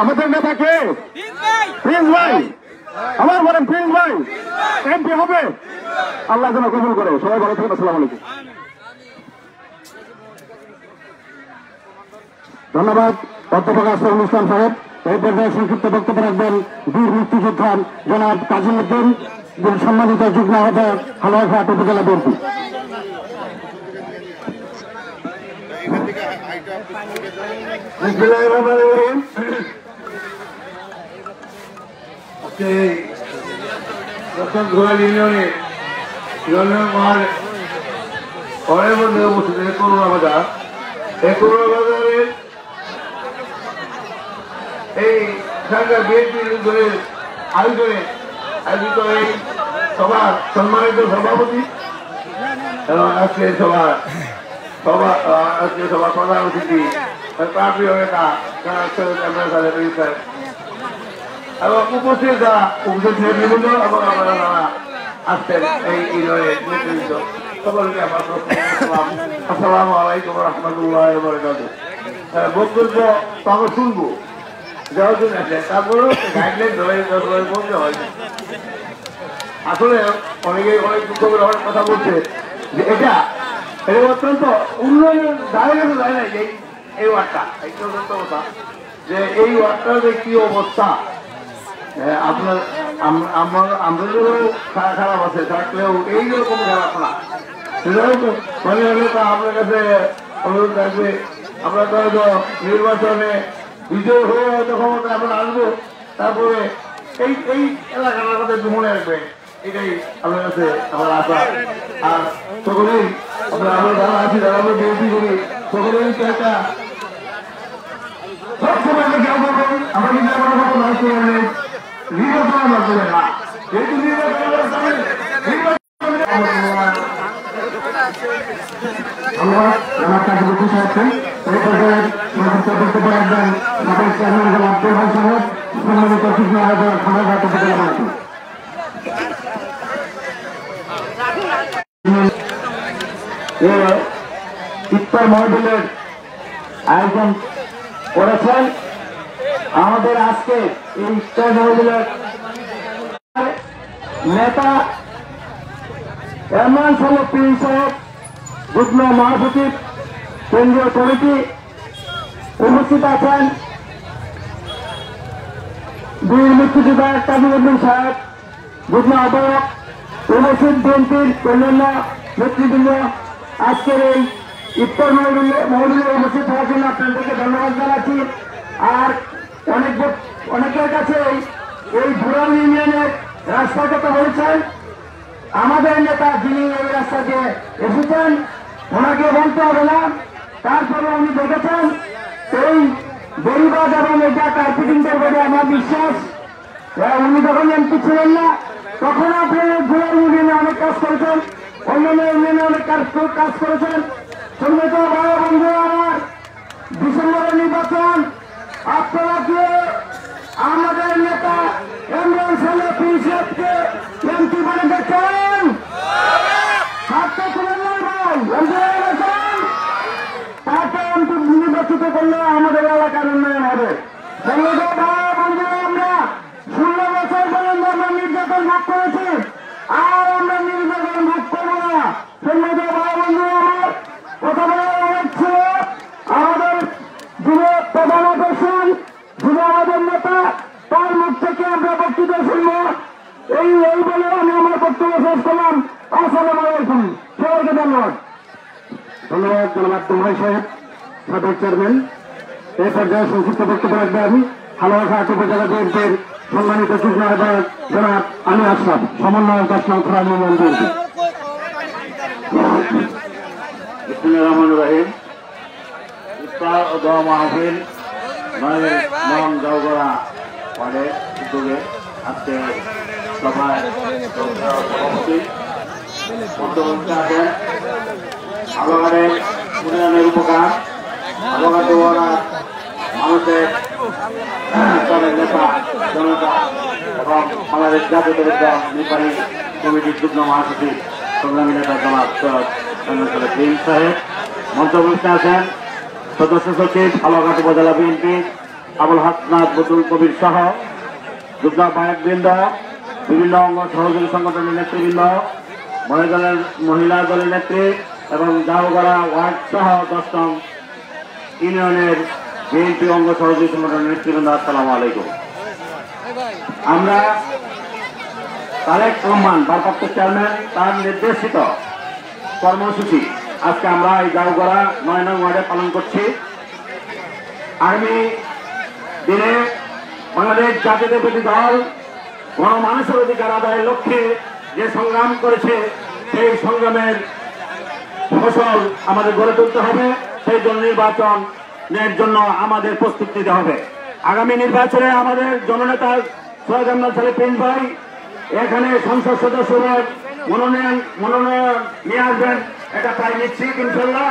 আমাদের নেতা কে? প্রিন্স ভাই। আমার বলেন, প্রিন্স ভাই এমপি হবে? আল্লাহ যেন কবুল করে। সবাই ভালো থাকুন। আসসালামু আলাইকুম। ধন্যবাদ অধ্যাপক আশরাফুল ইসলাম সাহেব। এই পর্যায়ে সংক্ষিপ্ত বক্তব্য রাখবেন বীর মুক্তিযোদ্ধা জনাব কাজিমউদ্দিন, সম্মানিত যুগ্ম আহ্বায়ক, হালুয়াঘাট উপজেলা বিএনপি। ধুরাইল ইউনিয়নে ঘরের মধ্যে অবস্থিত করোনা বাজার, এই করোনা বাজারের এই সরকার বিএনপির আয়োজনে আয়োজিত এই সভার সম্মানিত সভাপতি এবং আজকে সভার প্রধান অতিথি, প্রাণপ্রিয় নেতা এবং উপস্থিত যারা উপস্থিত বিভিন্ন এবং আপনারা যারা আসছেন এই ইউনিয়নের নেতৃত্ব, সকলকে আমার আসসালামু আলাইকুম রহমতুল্লাহ বরকাতুহু। বক্তব্য তো আমরা শুনবো, যাওয়ার জন্য আছে, তারপরেও গাইডলাইন ধরে বলতে হয়। আসলে অনেকে অনেক দুঃখ করে অনেক কথা বলছে যে এটা অত্যন্ত উন্নয়নের দাঁড়িয়ে গেছে, যায় না এই ওয়ার্ডটা, এই অত্যন্ত কথা যে এই ওয়ার্ডটার যে কি অবস্থা, আপনার আমাদেরও খারাপ আছে, থাকলেও এইরকম খারাপ না। মানে আপনার কাছে অনুরোধ থাকবে, আমরা তো হয়তো নির্বাচনে বিজয় হয়ে হয়তো ক্ষমতা আমরা আসবো, তারপরে এই এলাকাটার কথা একটু মনে রাখবে, এটাই আমার কাছে আমার আশা। আর সকলেই আমরা যারা আছি যারা আমরা বিএনপি করি সকলেই তো একটা সবসময় আমরা কেউ করবো আমরা কিন্তু আমার মতো মানুষ করে নির্বাচনের মাধ্যমে না, যেহেতু আমরা আমার কাছে বসে আছেন এই পর্যায়ে বক্তব্য রাখবেন সাবেক চেয়ারম্যান আব্দুল ভাই সাহেব, সম্মানিত কৃষ্ণ আয়োজন খানাঘাট উপজেলা ইফতার মহফিলের আয়োজন করেছেন। আমাদের আজকে এই ইফতার মহফিলের নেতা এমরান সাহেব পীর সাহেব, যুগ্ম মহাসচিব, কেন্দ্রীয় কমিটি উপস্থিত আছেন। বীর মুক্তিযোদ্ধা কাজীউদ্দিন সাহেব, যুগ্ম আহ্বায়ক, উপস্থিত বিএনপির অন্যান্য নেতৃবৃন্দ। আজকের এই ইফতার মহফিলে উপস্থিত হওয়ার জন্য আপনাদেরকে ধন্যবাদ জানাচ্ছি। আর অনেকের কাছে এই বুড়াল ইউনিয়নের রাস্তার কথা বলছেন। আমাদের নেতা যিনি এই রাস্তা দিয়ে এসেছেন ওনাকে বলতে হবে না, তারপরে উনি দেখেছেন এই বেরিবাদ এবং এটা কার্পেটিং করবে আমার বিশ্বাস। উনি যখন এমপি ছিলেন না তখন আপনি বুড়াল ইউনিয়নে অনেক কাজ করেছেন, অন্যান্য ইউনিয়নে অনেক কাজ করেছেন। সম্মানিত ভাই বন্ধু আমার, ডিসেম্বরের নির্বাচন আপনারা কি আমাদের নেতা এমরান সাহেব পীর সাহেবকে এমপি বলে দেখেন? তাকে এমপি নির্বাচিত করলে আমাদের এলাকার উন্নয়ন হবে। আমরা 16 বছর পর্যন্ত আমরা নির্যাতন ভোগ করেছি, আর আমরা নির্যাতন ভোগ করবো না। সম্মানিত ভাই বন্ধু আমার, কথা বলা অনেক ছিল। আমাদের যিনি প্রধান আকর্ষণ, যিনি আমাদের নেতা, তার মুখ থেকে আমরা বক্তৃতা শুনব। এই বলে আমি আমার বক্তব্য শেষ করলাম। আসসালামু আলাইকুম, সবাইকে ধন্যবাদ। ধন্যবাদ জনাব আব্দুল ভাই সাহেব, সাবেক চেয়ারম্যান। এই পর্যায়ে সংক্ষিপ্ত বক্তব্য রাখবেন হালুয়াঘাট উপজেলা বিএনপির সম্মানিত যুগ্ম আহ্বায়ক জনাব আলী আশরাফ, সমন্বয়ক 10 নং খোলা ইউনিয়ন বিএনপি। বিসমিল্লাহির রহমানির রহিম। ইফতার ও দোয়া মাহফিল নন গাঁওগড়া ওয়ার্ডের উদ্যোগে আজকে সভায় সভাপতি মধ্যমন্ত্রী আছেন। হালুয়াঘাটের উন্নয়নের উপকার, হালুয়াঘাট ওয়ার্ডার মানুষের দলের নেতা জনতা এবং বাংলাদেশ জাতীয়তাবাদী দল নির্বাহী কমিটির যুগ্ম মহাসচিব সংগ্রামী নেতা জনাব সৈয়দ পীর সাহেব। মঞ্চে আছেন সদস্য সচিব হালুয়াঘাট উপজেলা বিএনপি আবুল হাসনাত বদুল কবির সহ যুগ্ম আহ্বায়কবৃন্দ, বিভিন্ন অঙ্গ সহযোগী সংগঠনের নেতৃবৃন্দ, মহিলা দলের নেত্রী এবং গাঁওগড়া ওয়ার্ড সহ 10 নং ইউনিয়নের বিএনপি অঙ্গ সহযোগী সংগঠনের নেতৃবৃন্দ, আসসালামু আলাইকুম। আমরা তারেক রহমান ভারপ্রাপ্ত চেয়ারম্যান তার নির্দেশিত কর্মসূচি আজকে আমরা এই গাঁওগড়া 9 নং ওয়ার্ডে পালন করছি। আগামী দিনে বাংলাদেশ জাতীয়তাবাদী দল গণমানুষের অধিকার আদায়ের লক্ষ্যে যে সংগ্রাম করেছে সেই সংগ্রামের ফসল আমাদের গড়ে তুলতে হবে। সেই জন্য নির্বাচনের জন্য আমাদের প্রস্তুতি নিতে হবে। আগামী নির্বাচনে আমাদের জননেতা সৈয়দ এমরান সাহেব পীর ভাই এখানে সংসদ সদস্যদের মনোনয়ন নিয়ে আসবেন, এটা প্রায় নিশ্চিত ইনশাল্লাহ।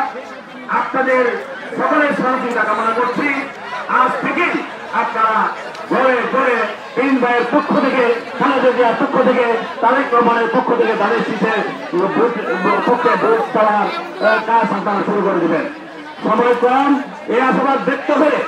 আপনাদের সকলের সহযোগিতা কামনা করছি। আজ থেকে আপনারা ঘরে ঘরে পীর ভাইয়ের পক্ষ থেকে, খালেদা জিয়ার পক্ষ থেকে, তারেক রহমানের পক্ষ থেকে তাদের শীতের পক্ষে ভোট দেওয়ার কাজ আপনারা শুরু করে দেবেন। সময় কম, এই আশাবাদ ব্যক্ত করে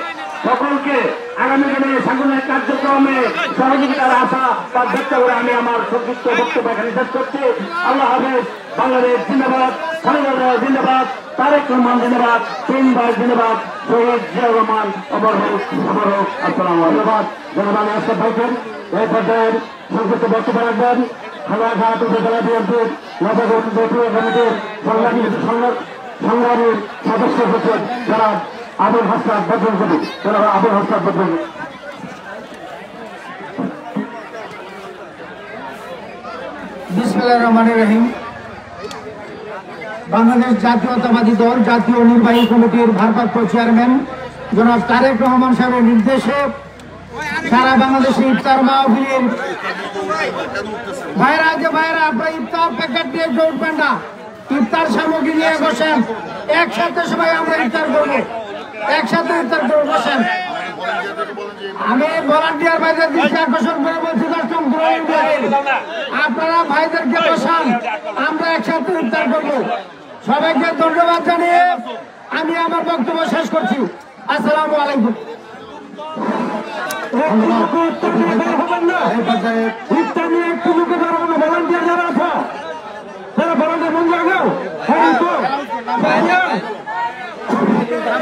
সকলকে আগামী দিনে সাংগঠনিক কার্যক্রমে সহযোগিতার আশা তার ব্যক্ত করে আমি আমার সংক্ষিপ্ত বক্তব্য এখানে শেষ করছি। আল্লাহ হাফেজ। বাংলাদেশ জিন্দাবাদ, খালেদা জিয়া জিন্দাবাদ, তারেক রহমান জিন্দাবাদ, পীর ভাই জিন্দাবাদ, শহীদ জিয়াউর রহমান অমর হোক, অমর হোক। আসসালামু আলাইকুম। ধন্যবাদ জনাব আলী আশরাফ ভাইকে। এই পর্যায়ের সংক্ষিপ্ত বক্তব্য রাখবেন হালুয়াঘাট উপজেলা বিএনপির নবগঠিত জাতীয় কমিটির সংগ্রামী সদস্য সচিব জনাব আবুল হাসনাত বদরুল কবির। জনাব আবুল হাসনাত বদরুল। বিসমিল্লাহির রহমানির রহিম। বাংলাদেশ জাতীয়তাবাদী দল জাতীয় নির্বাহী কমিটির ভারপ্রাপ্ত চেয়ারম্যান জনাব তারেক রহমান সাহেবের নির্দেশে সারা বাংলাদেশে ইফতার মাহফিলের ভাইরা আপনারা ইফতার প্যাকেট দিয়ে উঠবেন না, ইফতার সামগ্রী নিয়ে বসেন, একসাথে সবাই আমরা ইফতার করবো, একসাথে ইফতার করে বসেন। আমি ভলান্টিয়ার ভাইদের দৃষ্টি আকর্ষণ করে বলছি, আপনারা ভাইদেরকে বসান, আমরা একসাথে ইফতার করবো। সবাইকে ধন্যবাদ জানিয়ে আমি আমার বক্তব্য শেষ করছি। আসসালামু আলাইকুম। ইফতার নিয়ে একটু মুখে দাঁড়াবো না, ভলান্টিয়ার যারা আছে তারা ভলান্টিয়ার মন জাগাও।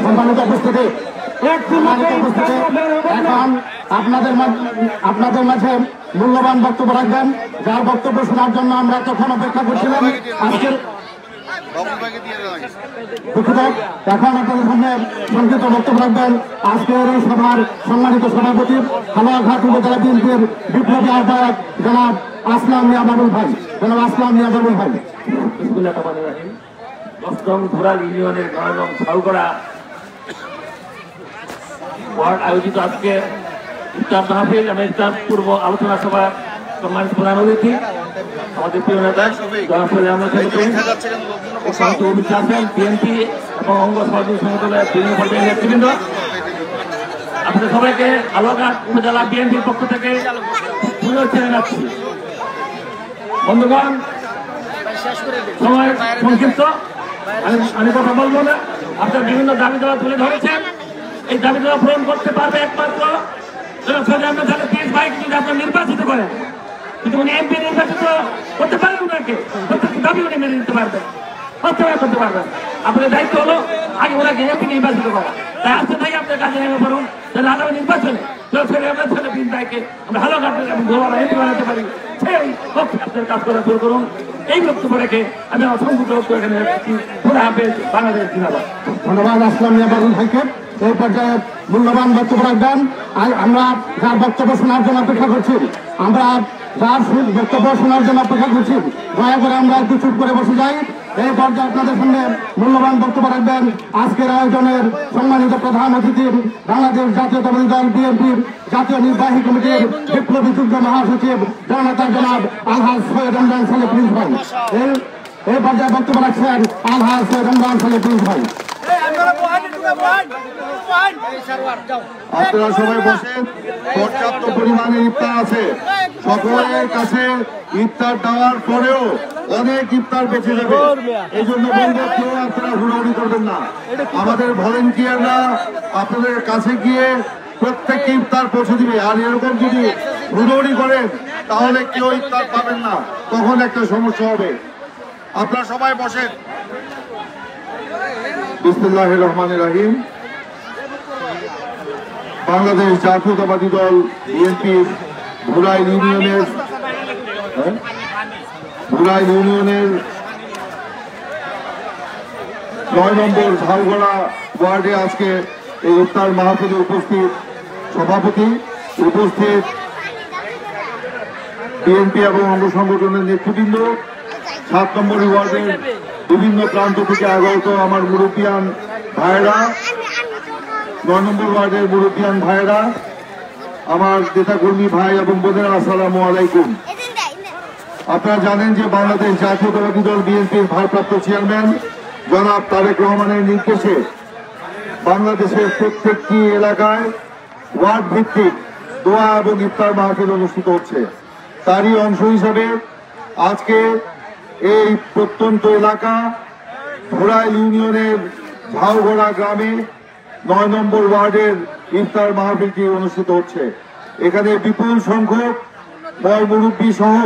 সম্মানিত উপস্থিতি, এখন আপনাদের মাঝে মূল্যবান বক্তব্য রাখবেন, যার বক্তব্য শোনার জন্য আমরা তখন অপেক্ষা করছিলাম। আজকের এখন আপনাদের সামনে সংক্ষিপ্ত বক্তব্য রাখবেন আজকের এই সভার সম্মানিত সভাপতি হালুয়াঘাট উপজেলা বিএনপির বিপ্লবী আহ্বায়ক জনাব আসলাম মিয়া বাবুল ভাই। জনাব আসলাম মিয়া বাবুল ভাই। অষ্টম ঘোড়াল ইউনিয়নের ৯ নং সাউগড়া ওয়ার্ড আয়োজিত আজকে ইফতার মাহফিল এবং ইফতার পূর্ব আলোচনা সভা সম্মানিত প্রধান অতিথি আমাদের প্রিয় নেতা বিএনপি এবং অঙ্গ সহযোগী সংগঠনের বিভিন্ন পর্যায়ের নেতৃবৃন্দ, আপনাদের সবাইকে হালুয়াঘাট উপজেলা বিএনপির পক্ষ থেকে শুভেচ্ছা জানাচ্ছি। বন্ধুগণ, সময় সংক্ষিপ্ত, আমি কথা বলবো না। আপনার বিভিন্ন দাবি দেওয়া তুলে ধরেছেন, এই দাবি দেওয়া পূরণ করতে পারবে একমাত্র আপনার নির্বাচিত করেন, কিন্তু উনি এমপি নির্বাচিত করতে পারেন, ওনাকে প্রত্যেকটি দাবি উনি মেনে নিতে পারবেন, বাস্তবায়ন করতে পারবেন। আপনার দায়িত্ব হলো আগে ওনাকে এমপি নির্বাচিত করা। তাই আজকে থেকে আপনার কাজে নেমে পড়ুন, যাতে আগামী নির্বাচনে আমরা ছেলে বিন ভাইকে আমরা হালুয়াঘাট এমপি বানাতে পারি, সেই পক্ষে আপনার কাজ করা শুরু করুন। এই বক্তব্য রেখে আমি অসংখ্য এখানে বাংলাদেশ জিন্দাবাদ। ধন্যবাদ আসলাম মিয়া বাবুল ভাইকে। এই পর্যায়ে মূল্যবান বক্তব্য রাখবেন। আমরা যার বক্তব্য শোনার জন্য অপেক্ষা করছি, দয়া করে আমরা একটু চুপ করে বসে যাই। এই পর্যায়ে আপনাদের সামনে মূল্যবান বক্তব্য রাখবেন আজকের আয়োজনের সম্মানিত প্রধান অতিথি বাংলাদেশ জাতীয়তাবাদী দল বিএনপির জাতীয় নির্বাহী কমিটির বিপ্লবী যুগ্ম মহাসচিব জননেতা জনাব আলহাজ সৈয়দ রমজান সালে প্রিন্স ভাই। এই পর্যায়ে বক্তব্য রাখছেন আলহাজ সৈয়দ রমজান সালে প্রিন্স ভাই। আপনারা সবাই বসেন, পর্যাপ্ত পরিমাণে ইফতার আছে, সকলের কাছে ইফতার দেওয়ার পরেও অনেক ইফতার বেঁচে যাবে। এই জন্য বলবো, কেউ আপনারা হুড়াহুড়ি করবেন না। আমাদের ভলেন্টিয়াররা আপনাদের কাছে গিয়ে প্রত্যেককে ইফতার পৌঁছে দিবে। আর এরকম যদি হুড়োহুড়ি করেন তাহলে কেউ ইফতার পাবেন না, তখন একটা সমস্যা হবে। আপনারা সবাই বসেন। বিসমিল্লাহির রহমানির রহিম। বাংলাদেশ জাতীয়তাবাদী দল বিএনপির ভুরাইল ইউনিয়নের ৯ নম্বর ঝালগড়া ওয়ার্ডে আজকে এই ইফতার মাহফিলে উপস্থিত সভাপতি, উপস্থিত বিএনপি এবং অঙ্গ সংগঠনের নেতৃবৃন্দ, ৭ নম্বর ওয়ার্ডের বিভিন্ন প্রান্ত থেকে আগত আমার মুরব্বিয়ান ভাইয়েরা, ৯ নম্বর ওয়ার্ডের মুরব্বিয়ান ভাইয়েরা, আমার নেতাকর্মী ভাই এবং বোনেরা, আসসালামু আলাইকুম। আপনারা জানেন যে বাংলাদেশ জাতীয়তাবাদী দল বিএনপির ভারপ্রাপ্ত চেয়ারম্যান জনাব তারেক রহমানের নির্দেশে বাংলাদেশের প্রত্যেকটি এলাকায় ওয়ার্ড ভিত্তিক দোয়া এবং ইফতার মাহফিল অনুষ্ঠিত হচ্ছে। তারই অংশ হিসাবে আজকে এই প্রত্যন্ত এলাকা ভোরাইল ইউনিয়নের ঝাউগড়া গ্রামে ৯ নম্বর ওয়ার্ডের ইফতার মাহফিলটি অনুষ্ঠিত হচ্ছে। এখানে বিপুল সংখ্যক বয় মুরব্বী সহ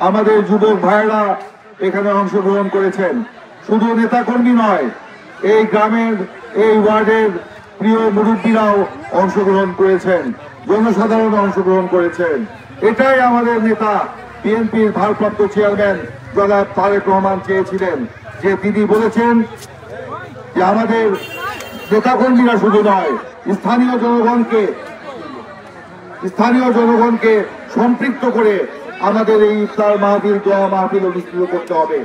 আমাদের যুবক ভাইয়েরা এখানে অংশগ্রহণ করেছেন। শুধু নেতাকর্মী নয়, এই গ্রামের এই ওয়ার্ডের প্রিয় মুরব্বীরাও অংশগ্রহণ করেছেন, জনসাধারণ অংশগ্রহণ করেছেন। এটাই আমাদের নেতা বিএনপির ভারপ্রাপ্ত চেয়ারম্যান জনাব তারেক রহমান চেয়েছিলেন, যে তিনি বলেছেন যে আমাদের নেতাকর্মীরা শুধু নয়, স্থানীয় জনগণকে সম্পৃক্ত করে আমাদের এই ইফতার মাহফিল, দোয়া মাহফিল অনুষ্ঠিত করতে হবে।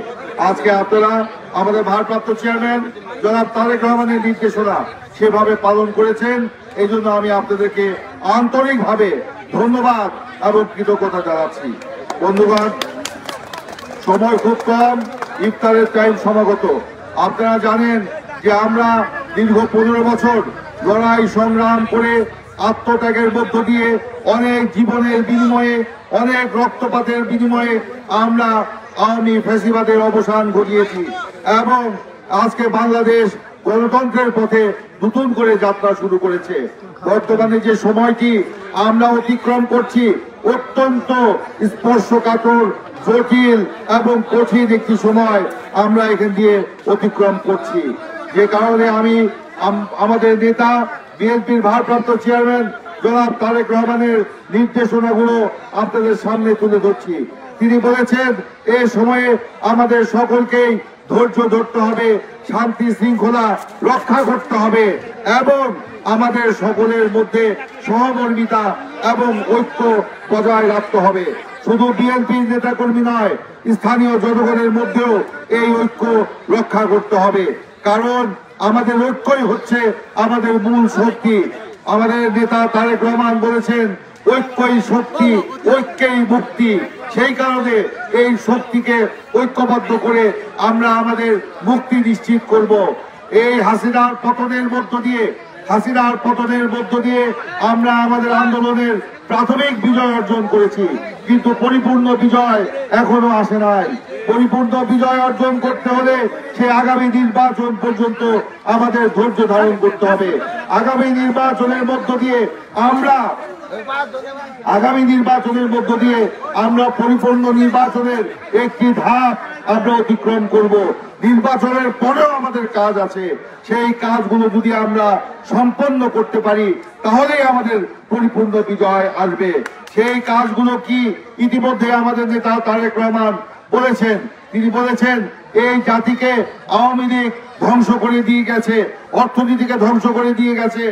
আজকে আপনারা আমাদের ভারপ্রাপ্ত চেয়ারম্যান জনাব তারেক রহমানের নির্দেশনা সেভাবে পালন করেছেন, এই জন্য আমি আপনাদেরকে আন্তরিকভাবে ধন্যবাদ এবং কৃতজ্ঞতা জানাচ্ছি। বন্ধুগণ, সময় খুব কম, ইফতারের টাইম সমাগত। আপনারা জানেন যে আমরা দীর্ঘ 15 বছর লড়াই সংগ্রাম করে আত্মত্যাগের মধ্য দিয়ে অনেক জীবনের বিনিময়ে, অনেক রক্তপাতের বিনিময়ে আমরা আওয়ামী ফ্যাসিবাদের অবসান ঘটিয়েছি এবং আজকে বাংলাদেশ গণতন্ত্রের পথে নতুন করে যাত্রা শুরু করেছে। বর্তমানে যে সময়টি আমরা অতিক্রম করছি অত্যন্ত স্পর্শকাতর, জটিল এবং কঠিন একটি সময় আমরা এখান দিয়ে অতিক্রম করছি। যে কারণে আমি আমাদের নেতা বিএনপির ভারপ্রাপ্ত চেয়ারম্যান জনাব তারেক রহমানের নির্দেশনাগুলো আপনাদের সামনে তুলে ধরছি। তিনি বলেছেন এই সময়ে আমাদের সকলকেই ধৈর্য ধরতে হবে, শান্তি শৃঙ্খলা রক্ষা করতে হবে এবং আমাদের সকলের মধ্যে সহমর্মিতা এবং ঐক্য বজায় রাখতে হবে। শুধু বিএনপির নেতাকর্মী নয়, স্থানীয় জনগণের মধ্যেও এই ঐক্য রক্ষা করতে হবে, কারণ আমাদের ঐক্যই হচ্ছে আমাদের মূল শক্তি। আমাদের নেতা তারেক রহমান বলেছেন ঐক্যই শক্তি, ঐক্যই মুক্তি। সেই কারণে এই শক্তিকে ঐক্যবদ্ধ করে আমরা আমাদের মুক্তি নিশ্চিত করব। এই হাসিনার পতনের মধ্য দিয়ে আমরা আমাদের আন্দোলনের প্রাথমিক বিজয় অর্জন করেছি, কিন্তু পরিপূর্ণ বিজয় এখনো আসে নাই। পরিপূর্ণ বিজয় অর্জন করতে হলে সে আগামী নির্বাচন পর্যন্ত আমাদের ধৈর্য ধারণ করতে হবে। আগামী নির্বাচনের মধ্য দিয়ে আমরা পরিপূর্ণ নির্বাচনের একটি ধাপ আমরা অতিক্রম করব। নির্বাচনের পরেও আমাদের কাজ আছে, সেই কাজগুলো যদি আমরা সম্পন্ন করতে পারি তাহলেই আমাদের পরিপূর্ণ বিজয় আসবে। সেই কাজগুলো কি? ইতিমধ্যে আমাদের নেতা তারেক রহমান বলেছেন, তিনি বলেছেন এই জাতিকে আওয়ামী লীগ ধ্বংস করে দিয়ে গেছে, অর্থনীতিকে ধ্বংস করে দিয়ে গেছে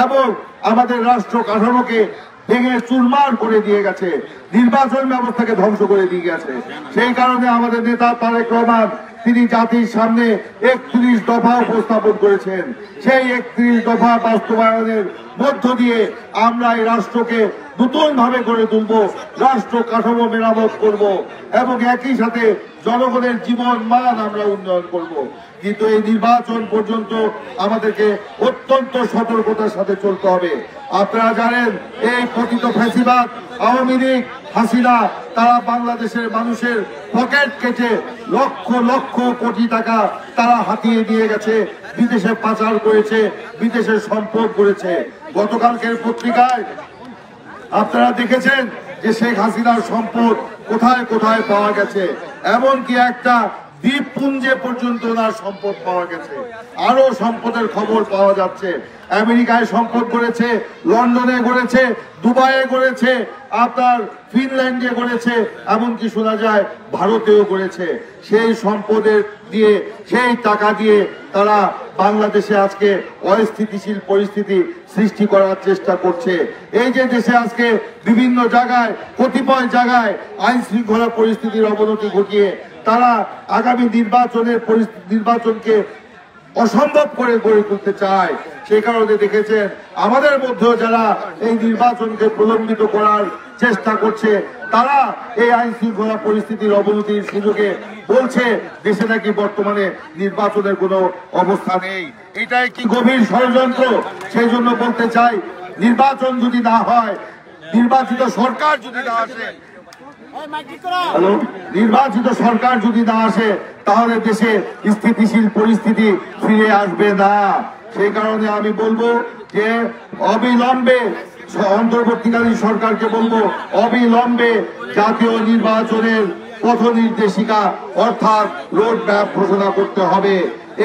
এবং আমাদের রাষ্ট্র কাঠামোকে ভেঙে চুরমার করে দিয়ে গেছে, নির্বাচন ব্যবস্থাকে ধ্বংস করে দিয়ে গেছে। সেই কারণে আমাদের নেতা তারেক রহমান তিনি জাতির সামনে 31 দফা উপস্থাপন করেছেন। সেই 31 দফা বাস্তবায়নের মধ্য দিয়ে আমরা এই রাষ্ট্রকে নতুন ভাবে গড়ে তুলব, রাষ্ট্র কাঠামো মেরামত করব এবং একই সাথে জনগণের জীবন মান আমরা উন্নয়ন করব। কিন্তু এই নির্বাচন পর্যন্ত আমাদেরকে অত্যন্ত সতর্কতার সাথে চলতে হবে। আপনারা জানেন এই পতিত ফ্যাসিবাদ আওয়ামী লীগ হাসিনা তারা বাংলাদেশের মানুষের পকেট কেটে লক্ষ লক্ষ কোটি টাকা তারা হাতিয়ে নিয়ে গেছে, বিদেশে পাচার করেছে, বিদেশের সম্পদ করেছে। গতকালকের পত্রিকায় আপনারা দেখেছেন যে শেখ হাসিনার সম্পদ কোথায় কোথায় পাওয়া গেছে, এমনকি একটা দ্বীপপুঞ্জে পর্যন্ত তার সম্পদ পাওয়া গেছে। আরো সম্পদের খবর পাওয়া যাচ্ছে। আমেরিকায় সম্পদ করেছে, লন্ডনে করেছে, দুবাইয়ে করেছে, আপনার ফিনল্যান্ডে করেছে, এমনকি শোনা যায় ভারতেও করেছে। সেই সম্পদের দিয়ে, সেই টাকা দিয়ে তারা বাংলাদেশে আজকে অস্থিতিশীল পরিস্থিতি সৃষ্টি করার চেষ্টা করছে। এই যে দেশে আজকে বিভিন্ন জায়গায়, কতিপয় জায়গায় আইন শৃঙ্খলা পরিস্থিতির অবনতি ঘটিয়ে তারা আগামী নির্বাচনকে অসম্ভব করে গড়ে তুলতে চায়। সেই কারণে দেখেছেন আমাদের মধ্যেও যারা এই নির্বাচনকে প্রলম্বিত করার চেষ্টা করছে তারা এই আইন শৃঙ্খলা পরিস্থিতির অবনতির সুযোগে বলছে দেশে নাকি বর্তমানে নির্বাচনের কোনো অবস্থা নেই। এটা একটি গভীর ষড়যন্ত্র। সেই জন্য বলতে চাই, নির্বাচন যদি না হয়, নির্বাচিত সরকার যদি না আসে, তাহলে দেশে স্থিতিশীল পরিস্থিতি ফিরে আসবে না। সেই কারণে আমি বলবো যে অবিলম্বে অন্তর্বর্তীকালীন সরকারকে বলবো অবিলম্বে জাতীয় নির্বাচনের পথ নির্দেশিকা অর্থাৎ রোড ম্যাপ ঘোষণা করতে হবে।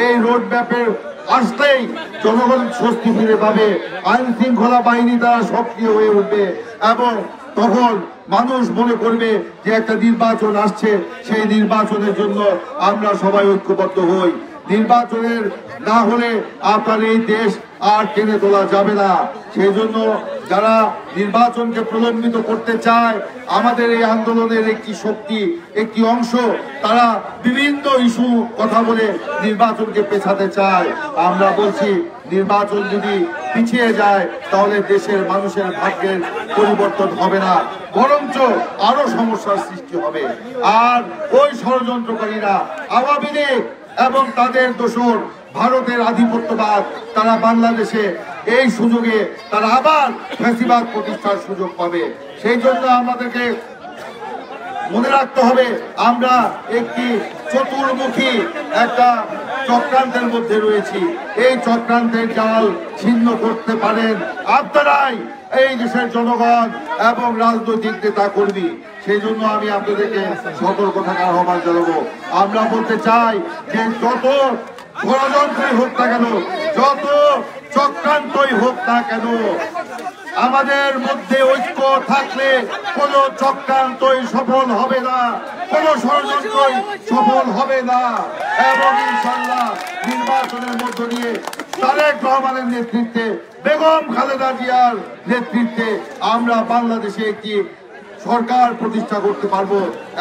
এই রোড ম্যাপের আসলেই জনগণ স্বস্তি ফিরে পাবে, আইন শৃঙ্খলা বাহিনী দ্বারা সক্রিয় হয়ে উঠবে এবং তখন মানুষ মনে করবে যে একটা নির্বাচন আসছে, সেই নির্বাচনের জন্য আমরা সবাই ঐক্যবদ্ধ হই। নির্বাচনের না হলে আপনার এই দেশ আর টেনে তোলা যাবে না। সেই জন্য যারা নির্বাচনকে প্রলম্বিত করতে চায়, আমাদের এই আন্দোলনের একটি শক্তি, একটি অংশ, তারা বিভিন্ন ইস্যু কথা বলে নির্বাচনকে পেছাতে চায়। আমরা বলছি নির্বাচন যদি পিছিয়ে যায় তাহলে দেশের মানুষের ভাগ্যের পরিবর্তন হবে না, বরঞ্চ আরো সমস্যার সৃষ্টি হবে। আর ওই ষড়যন্ত্রকারীরা আওয়ামী লীগ এবং তাদের দোসর ভারতের আধিপত্যবাদ, তারা বাংলাদেশে এই সুযোগে তারা আবার ফ্যাসিবাদ প্রতিষ্ঠার সুযোগ পাবে। সেই জন্য আমাদেরকে মনে রাখতে হবে আমরা একটি চতুর্মুখী একটা চক্রান্তের মধ্যে রয়েছি। এই চক্রান্তের জাল ছিন্ন করতে পারেন আপনারাই, এই দেশের জনগণ এবং রাজনৈতিক নেতা কর্মী। সেই জন্য আমি আপনাদেরকে সতর্ক থাকার আহ্বান জানাবো। আমরা বলতে চাই যে যত ষড়যন্ত্রই হোক না কেন, যত চক্রান্তই হোক না কেন, আমাদের মধ্যে ঐক্য থাকলে কোন চক্রান্তই সফল হবে না, কোন ষড়যন্ত্রই সফল হবে না। এবং ইনশাআল্লাহ নির্বাচনের মধ্য দিয়ে তারেক রহমানের নেতৃত্বে, বেগম খালেদা জিয়ার নেতৃত্বে আমরা বাংলাদেশে একটি সরকার প্রতিষ্ঠা করতে পারবো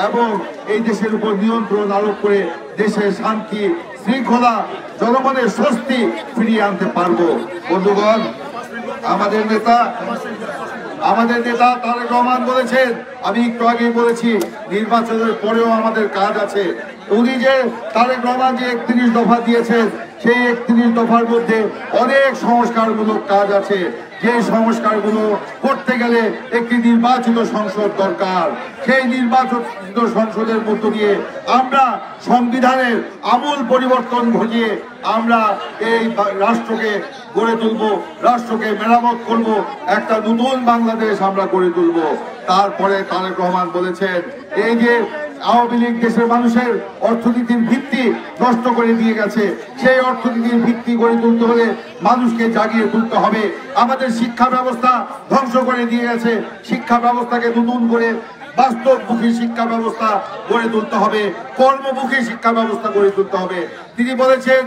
এবং এই দেশের উপর নিয়ন্ত্রণ আরোপ করে দেশের শান্তি শৃঙ্খলা, জনগণের স্বস্তি ফিরিয়ে আনতে পারবো। বন্ধুগণ, আমাদের নেতা তারেক রহমান বলেছেন, আমি একটু আগেই বলেছি, নির্বাচনের পরেও আমাদের কাজ আছে। উনি যে তারেক রহমান যে 31 দফা দিয়েছেন, সেই 31 দফার মধ্যে অনেক সংস্কারমূলক কাজ আছে। যে সংস্কারগুলো করতে গেলে একটি নির্বাচিত সংসদ দরকার। সেই নির্বাচিত সংসদের মধ্য দিয়ে আমরা সংবিধানের আমূল পরিবর্তন ঘটিয়ে আমরা এই রাষ্ট্রকে গড়ে তুলব, রাষ্ট্রকে মেরামত করব, একটা নতুন বাংলাদেশ আমরা গড়ে তুলব। তারপরে তারেক রহমান বলেছেন, এই যে আওয়ামী লীগ দেশের মানুষের অর্থনীতির ভিত্তি নষ্ট করে দিয়ে গেছে, সেই অর্থনীতির ভিত্তি গড়ে তুলতে হলে মানুষকে জাগিয়ে তুলতে হবে। আমাদের শিক্ষা ব্যবস্থা ধ্বংস করে দিয়ে গেছে, শিক্ষা ব্যবস্থাকে নতুন করে বাস্তবমুখী শিক্ষা ব্যবস্থা গড়ে তুলতে হবে, কর্মমুখী শিক্ষা ব্যবস্থা গড়ে তুলতে হবে। তিনি বলেছেন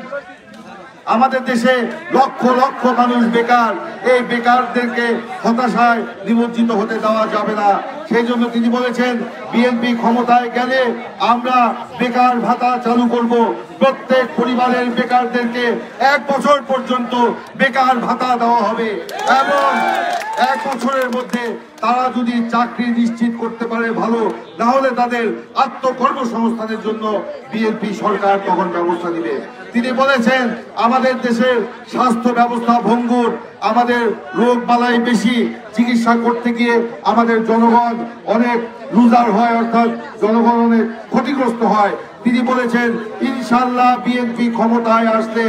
আমাদের দেশে লক্ষ লক্ষ মানুষ বেকার, এই বেকারদেরকে হতাশায় নিমজ্জিত হতে দেওয়া যাবে না। সেই জন্য তিনি বলেছেন বিএনপি ক্ষমতায় গেলে আমরা বেকার ভাতা চালু করব, প্রত্যেক পরিবারের বেকারদেরকে 1 বছর পর্যন্ত বেকার ভাতা দেওয়া হবে এবং 1 বছরের মধ্যে তারা যদি চাকরি নিশ্চিত করতে পারে ভালো, না হলে তাদের আত্মকর্মসংস্থানের জন্য বিএনপি সরকার তখন ব্যবস্থা নেবে। তিনি বলেছেন আমাদের দেশের স্বাস্থ্য ব্যবস্থা ভঙ্গুর, আমাদের রোগ বালাই বেশি, চিকিৎসা করতে গিয়ে আমাদের জনগণ অনেক লুজার হয়, অর্থাৎ জনগণ অনেক ক্ষতিগ্রস্ত হয়। তিনি বলেছেন ইনশাআল্লাহ বিএনপি ক্ষমতায় আসলে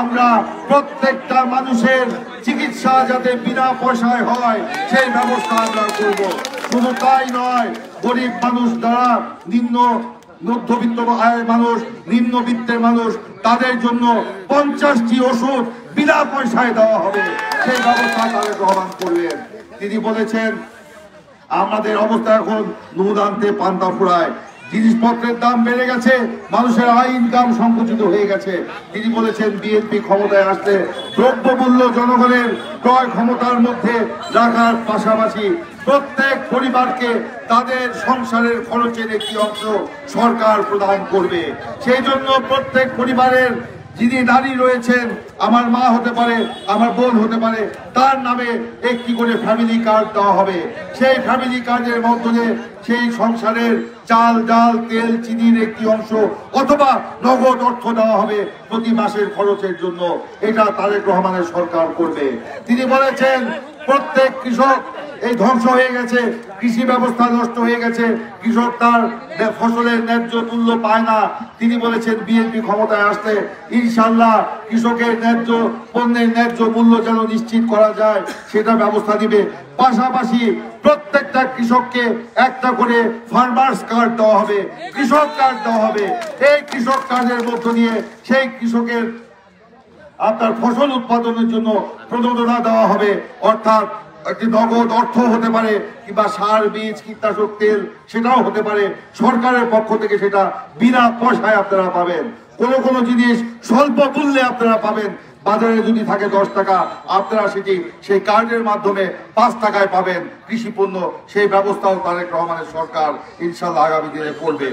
আমরা প্রত্যেকটা মানুষের চিকিৎসা যাতে বিনা পয়সায় হয় সেই ব্যবস্থা আমরা করব। শুধু তাই নয়, গরিব মানুষ যারা মধ্যবিত্ত আয়ের মানুষ, নিম্নবিত্তের মানুষ, তাদের জন্য 50টি ওষুধ বিনা পয়সায় দেওয়া হবে, সেই ব্যবস্থা তারেক রহমান করবেন। তিনি বলেছেন আমাদের অবস্থা এখন নুন আনতে পান্তা ফুরায়, জিনিসপত্রের দাম বেড়ে গেছে, মানুষের আয় ইনকাম সংকুচিত হয়ে গেছে। তিনি বলেছেন বিএনপি ক্ষমতায় আসলে দ্রব্যমূল্য জনগণের ক্রয় ক্ষমতার মধ্যে রাখার পাশাপাশি প্রত্যেক পরিবারকে তাদের সংসারের খরচের একটি অংশ সরকার প্রদান করবে। সেই জন্য প্রত্যেক পরিবারের যিনি নারী রয়েছেন, আমার মা হতে পারে, আমার বোন হতে পারে, তার নামে একটি করে ফ্যামিলি কার্ড দেওয়া হবে। সেই ফ্যামিলি কার্ডের মাধ্যমে সেই সংসারের চাল ডাল তেল চিনির একটি অংশ অথবা নগদ অর্থ দেওয়া হবে প্রতি মাসের খরচের জন্য। এটা তারেক রহমানের সরকার করবে। তিনি বলেছেন প্রত্যেক কৃষক এই ধ্বংস হয়ে গেছে, কৃষি ব্যবস্থা নষ্ট হয়ে গেছে, কৃষক তার ফসলের ন্যায্য মূল্য পায় না। তিনি বলেছেন বিএনপি ক্ষমতায় আসলে ইনশাআল্লাহ কৃষকের পণ্যের ন্যায্য মূল্য যেন নিশ্চিত করা যায় সেটা ব্যবস্থা দিবে। পাশাপাশি প্রত্যেকটা কৃষককে একটা করে ফার্মার্স কার্ড দেওয়া হবে, কৃষক কার্ড দেওয়া হবে। এই কৃষক কার্ডের মধ্য দিয়ে সেই কৃষকের আপনার ফসল উৎপাদনের জন্য প্রণোদনা দেওয়া হবে, অর্থাৎ একটি নগদ অর্থ হতে পারে কিংবা সার বীজ কীটনাশক তেল সেটাও হতে পারে, সরকারের পক্ষ থেকে সেটা বিনা পয়সায় আপনারা পাবেন। কোন জিনিস স্বল্প মূল্যে আপনারা পাবেন, বাজারে যদি থাকে 10 টাকা, আপনারা সেটি সেই কার্ডের মাধ্যমে 5 টাকায় পাবেন কৃষি পণ্য। সেই ব্যবস্থাও তারেক রহমানের সরকার ইনশাআল্লাহ আগামী দিনে করবে।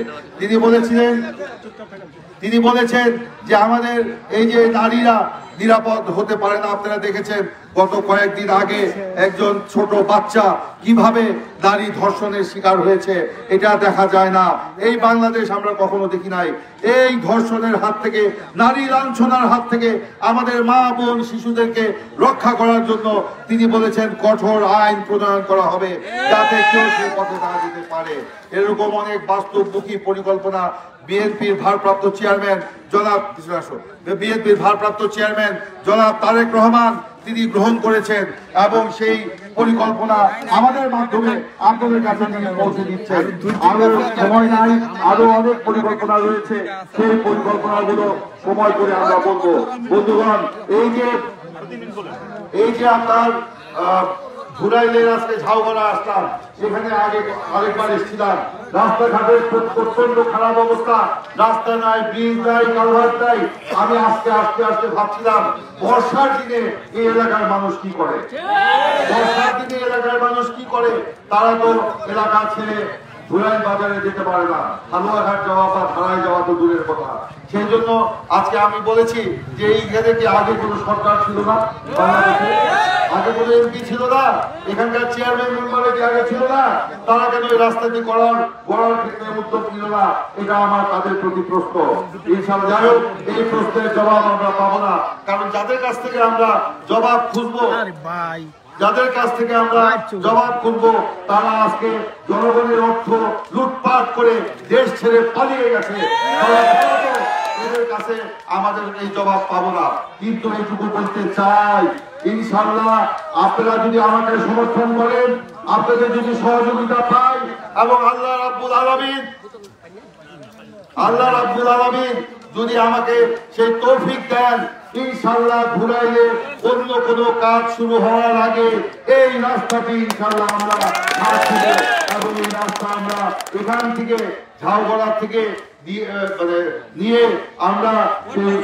তিনি বলেছেন যে আমাদের এই যে নারীরা নিরাপদ হতে পারে না। আপনারা দেখেছেন গত কয়েকদিন আগে একজন ছোট বাচ্চা কিভাবে নারী ধর্ষণের শিকার হয়েছে, এটা দেখা যায় না। এই বাংলাদেশ আমরা কখনো দেখি নাই। এই ধর্ষণের হাত থেকে, নারী লাঞ্ছনার হাত থেকে আমাদের মা বোন শিশুদেরকে রক্ষা করার জন্য তিনি বলেছেন কঠোর আইন প্রণয়ন করা হবে যাতে কেউ সেই পথে না যেতে পারে। এরকম অনেক বাস্তবমুখী পরিকল্পনা বিএনপির ভারপ্রাপ্ত চেয়ারম্যান জনাব তারেক রহমান তিনি গ্রহণ করেছেন এবং সেই পরিকল্পনা আমাদের মাধ্যমে আপনাদের কাছে নিয়ে পৌঁছে দিচ্ছেন। আরো সময় নাই, আরো অনেক পরিকল্পনা রয়েছে, সেই পরিকল্পনাগুলো সময় করে আমরা বলবো। বন্ধুগণ, এই যে আপনার ঘুরাইলের আজকে ঝাউগড়া আসলাম, সেখানে আগে আরেকবার এসেছিলাম। রাস্তাঘাটের প্রচন্ড খারাপ অবস্থা, রাস্তা নাই, ব্রিজ নাই, কালভার্ট নাই। আমি আজকে আস্তে ভাবছিলাম বর্ষার দিনে এই এলাকার মানুষ কি করে, তারা তো এলাকা ছেড়ে ঘুরাইল বাজারে যেতে পারে না, হালুয়াঘাট যাওয়া বা ধারায় যাওয়া তো দূরের কথা। সেই জন্য আজকে আমি বলেছি যে এইখানে কি আগে কোনো সরকার ছিল না, আগে কোনো এমপি ছিল না, এখানকার চেয়ারম্যান মেম্বারে কি আগে ছিল না, তারা কেন এই রাস্তাটি গড়ার ক্ষেত্রে উদ্যোগ নিল না? এটা আমার তাদের প্রতি প্রশ্ন। ইনশাআল্লাহ যাই হোক, এই প্রশ্নের জবাব আমরা পাবো না, কারণ যাদের কাছ থেকে আমরা জবাব খুঁজবো, তারা আজকে জনগণের অর্থ লুটপাট করে দেশ ছেড়ে পালিয়ে গেছে। এদের কাছে আমাদের এই জবাব পাবো না। কিন্তু এইটুকু বলতে চাই, ইনশাআল্লাহ আপনারা যদি আমাকে সমর্থন করেন, আপনাদের যদি সহযোগিতা পাই এবং আল্লাহ রাব্বুল আলামিন যদি আমাকে সেই তৌফিক দেন, ইনশাআল্লাহ ঘুরাইলে অন্য কোনো কাজ শুরু হওয়ার আগে এই রাস্তাটি ইনশাআল্লাহ আমরা এবং এই রাস্তা আমরা এখান থেকে ঝাউগড়া থেকে নিয়ে আমরা সেই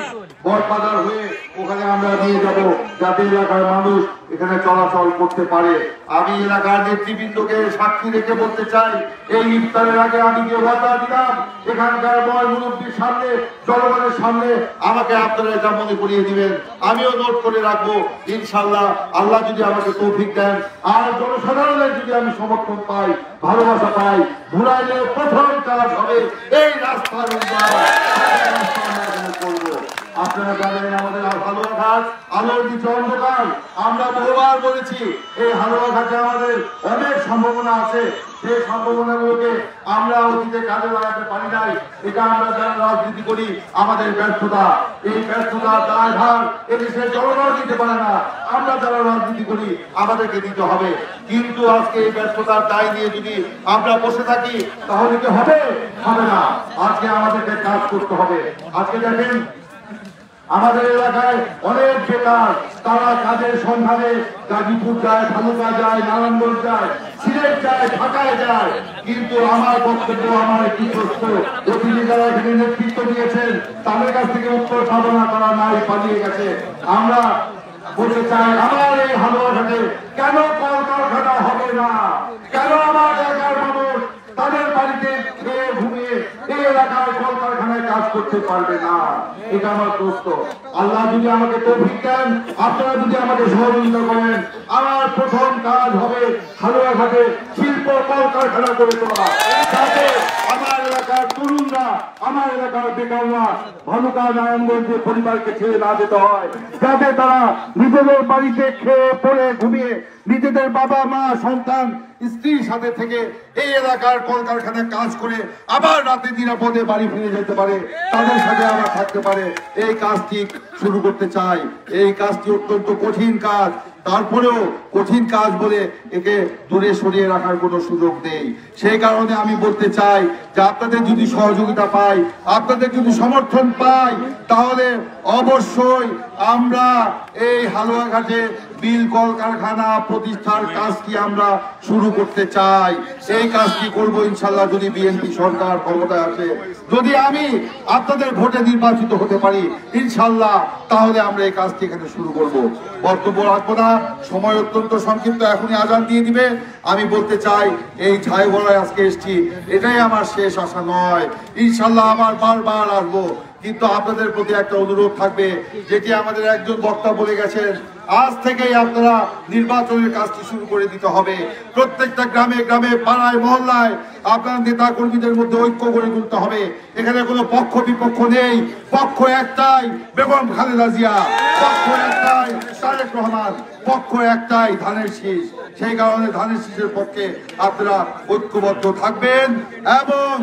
বড়বাজার হয়ে ওখানে আমরা নিয়ে যাব, যাতে এলাকার মানুষ এখানে চলাচল করতে পারে। আমি এলাকার নেতৃবৃন্দকে সাক্ষী রেখে বলতে চাই, এই ইফতারের আগে আমি যে ওয়াদা দিলাম এখানকার ময় মুরব্বীর সামনে, জনগণের সামনে, আমাকে আপনারা এটা মনে করিয়ে দিবেন, আমিও নোট করে রাখবো। ইনশাআল্লাহ আল্লাহ যদি আমাকে তৌফিক দেন আর জনসাধারণের যদি আমি সমর্থন পাই, ভালোবাসা পাই, ঘুরাইলে প্রথম কাজ হবে এই রাস্তার করবো। আপনারা জানেন আমাদের হালুয়াঘাট আলোর নিচে অন্ধকার। আমরা বহুবার বলেছি এই হালুয়াঘাটে আমাদের অনেক সম্ভাবনা আছে, সেই সম্ভাবনাগুলোকে আমরা অতীতে কাজে লাগাতে পারি নাই। এটা আমরা যারা রাজনীতি করি আমাদের ব্যর্থতা, এই ব্যর্থতার দায়ভার এদেশের জনগণ দিতে পারে না, আমরা যারা রাজনীতি করি আমাদেরকে দিতে হবে। কিন্তু আজকে এই ব্যর্থতার দায় নিয়ে যদি আমরা বসে থাকি তাহলে কি হবে? হবে না। আজকে আমাদেরকে কাজ করতে হবে। আজকে দেখেন আমাদের এলাকায় অনেক বেকার, তারা কাজের সন্ধানে গাজীপুর যায়, ভালুকা যায়, নারায়ণগঞ্জ যায়, সিলেট যায়, ঢাকায় যায়। কিন্তু আমার বক্তব্য, আমার একটি প্রশ্ন, অতিথি যারা এখানে নেতৃত্ব দিয়েছেন তাদের কাছ থেকে উত্তর পাবো না, তারা নাই, পালিয়ে গেছে। আমরা বলতে চাই, আমার এই হালুয়াঘাটে কেন কলকারখানা হবে না? কেন আমার এলাকার মানুষ তাদের বাড়িতে খেয়ে ঘুমিয়ে এই এলাকায় কলকারখানায় কাজ করতে পারবে না? এটা আমার প্রশ্ন। আল্লাহ যদি আমাকে তৌফিক দেন, আপনারা যদি আমাকে সহযোগিতা করেন, আমার প্রথম কাজ হবে হালুয়াঘাটে শিল্প কলকারখানা করে তোলা, যাতে আমার এলাকার তরুণরা, আমার এলাকার বেকাররা ভালুকা নারায়ণগঞ্জের পরিবারকে ছেড়ে না যেতে হয়, যাতে তারা নিজেদের বাড়িতে খেয়ে পড়ে ঘুমিয়ে নিজেদের বাবা মা সন্তান স্ত্রীর সাথে থেকে এই এলাকার কলকারখানায় কাজ করে আবার রাতে নিরাপদে বাড়ি ফিরে যেতে পারে, তাদের সাথে আবার থাকতে পারে। এই কাজটি শুরু করতে চাই। এই কাজটি অত্যন্ত কঠিন কাজ, তারপরেও কঠিন কাজ বলে একে দূরে সরিয়ে রাখার কোনো সুযোগ নেই। সেই কারণে আমি বলতে চাই যে আপনাদের যদি সহযোগিতা পাই, আপনাদের যদি সমর্থন পাই, তাহলে অবশ্যই আমরা এই হালুয়াঘাটে বিল কলকারখানা প্রতিষ্ঠার কাজটি আমরা শুরু করতে চাই। এই কাজটি করব ইনশাল্লাহ যদি বিএনপি সরকার ক্ষমতায় আসে, যদি আমি আপনাদের ভোটে নির্বাচিত হতে পারি ইনশাল্লাহ, তাহলে আমরা এই কাজটি এখানে শুরু করব। বক্তব্য রাখবো না, সময় অত্যন্ত সংক্ষিপ্ত, এখনই আজান দিয়ে দিবে। আমি বলতে চাই এই ছাই বলায় আজকে এসছি, এটাই আমার শেষ আশা নয়। ইনশাল্লাহ আবার বারবার আসবো, কিন্তু আপনাদের প্রতি একটা অনুরোধ থাকবে, যেটি আমাদের একজন বক্তা বলে গেছেন, আজ থেকেই আপনারা নির্বাচনের কাজটি শুরু করে দিতে হবে। প্রত্যেকটা গ্রামে গ্রামে পাড়ায় মহল্লায় আপনার নেতা কর্মীদের মধ্যে ঐক্য গড়ে তুলতে হবে। এখানে কোনো পক্ষ বিপক্ষ নেই, পক্ষ একটাই বেগম খালেদা জিয়া, পক্ষ একটাই তারেক রহমান, পক্ষ একটাই ধানের শীষ। সেই কারণে ধানের শীষের পক্ষে আপনারা ঐক্যবদ্ধ থাকবেন এবং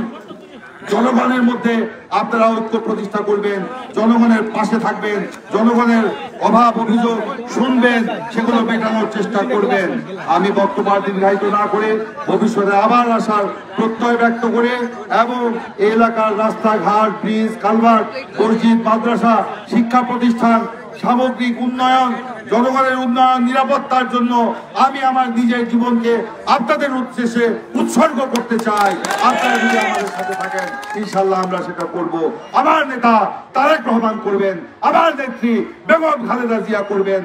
জনগণের মধ্যে আপনারা ঐক্য প্রতিষ্ঠা করবেন, জনগণের পাশে থাকবেন, জনগণের অভাব অভিযোগ শুনবেন, সেগুলো মেটানোর চেষ্টা করবেন। আমি বক্তব্য দীর্ঘায়িত না করে ভবিষ্যতে আবার আসার প্রত্যয় ব্যক্ত করে এবং এলাকার রাস্তাঘাট, ব্রিজ, কালভার্ট, মসজিদ, মাদ্রাসা, শিক্ষা প্রতিষ্ঠান, সামগ্রিক উন্নয়ন, জনগণের উন্নয়ন, নিরাপত্তার জন্য আমি আমার নিজের জীবনকে আপনাদের উদ্দেশ্যে উৎসর্গ করতে চাই। আপনারা যদি আমাদের সাথে থাকেন ইনশাল্লাহ আমরা সেটা করব। আমার নেতা তারেক রহমান করবেন, আমার নেত্রী বেগম খালেদা জিয়া করবেন,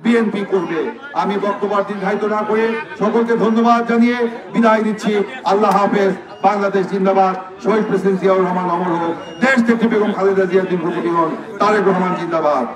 বিএনপি করবে। আমি বক্তব্য দীর্ঘায়িত না করে সকলকে ধন্যবাদ জানিয়ে বিদায় দিচ্ছি। আল্লাহ হাফেজ। বাংলাদেশ জিন্দাবাদ। শহীদ প্রেসিডেন্ট জিয়াউর রহমান অমর হোক। দেশ নেত্রী বেগম খালেদা জিয়া দীর্ঘজীবী হন। তারেক রহমান জিন্দাবাদ।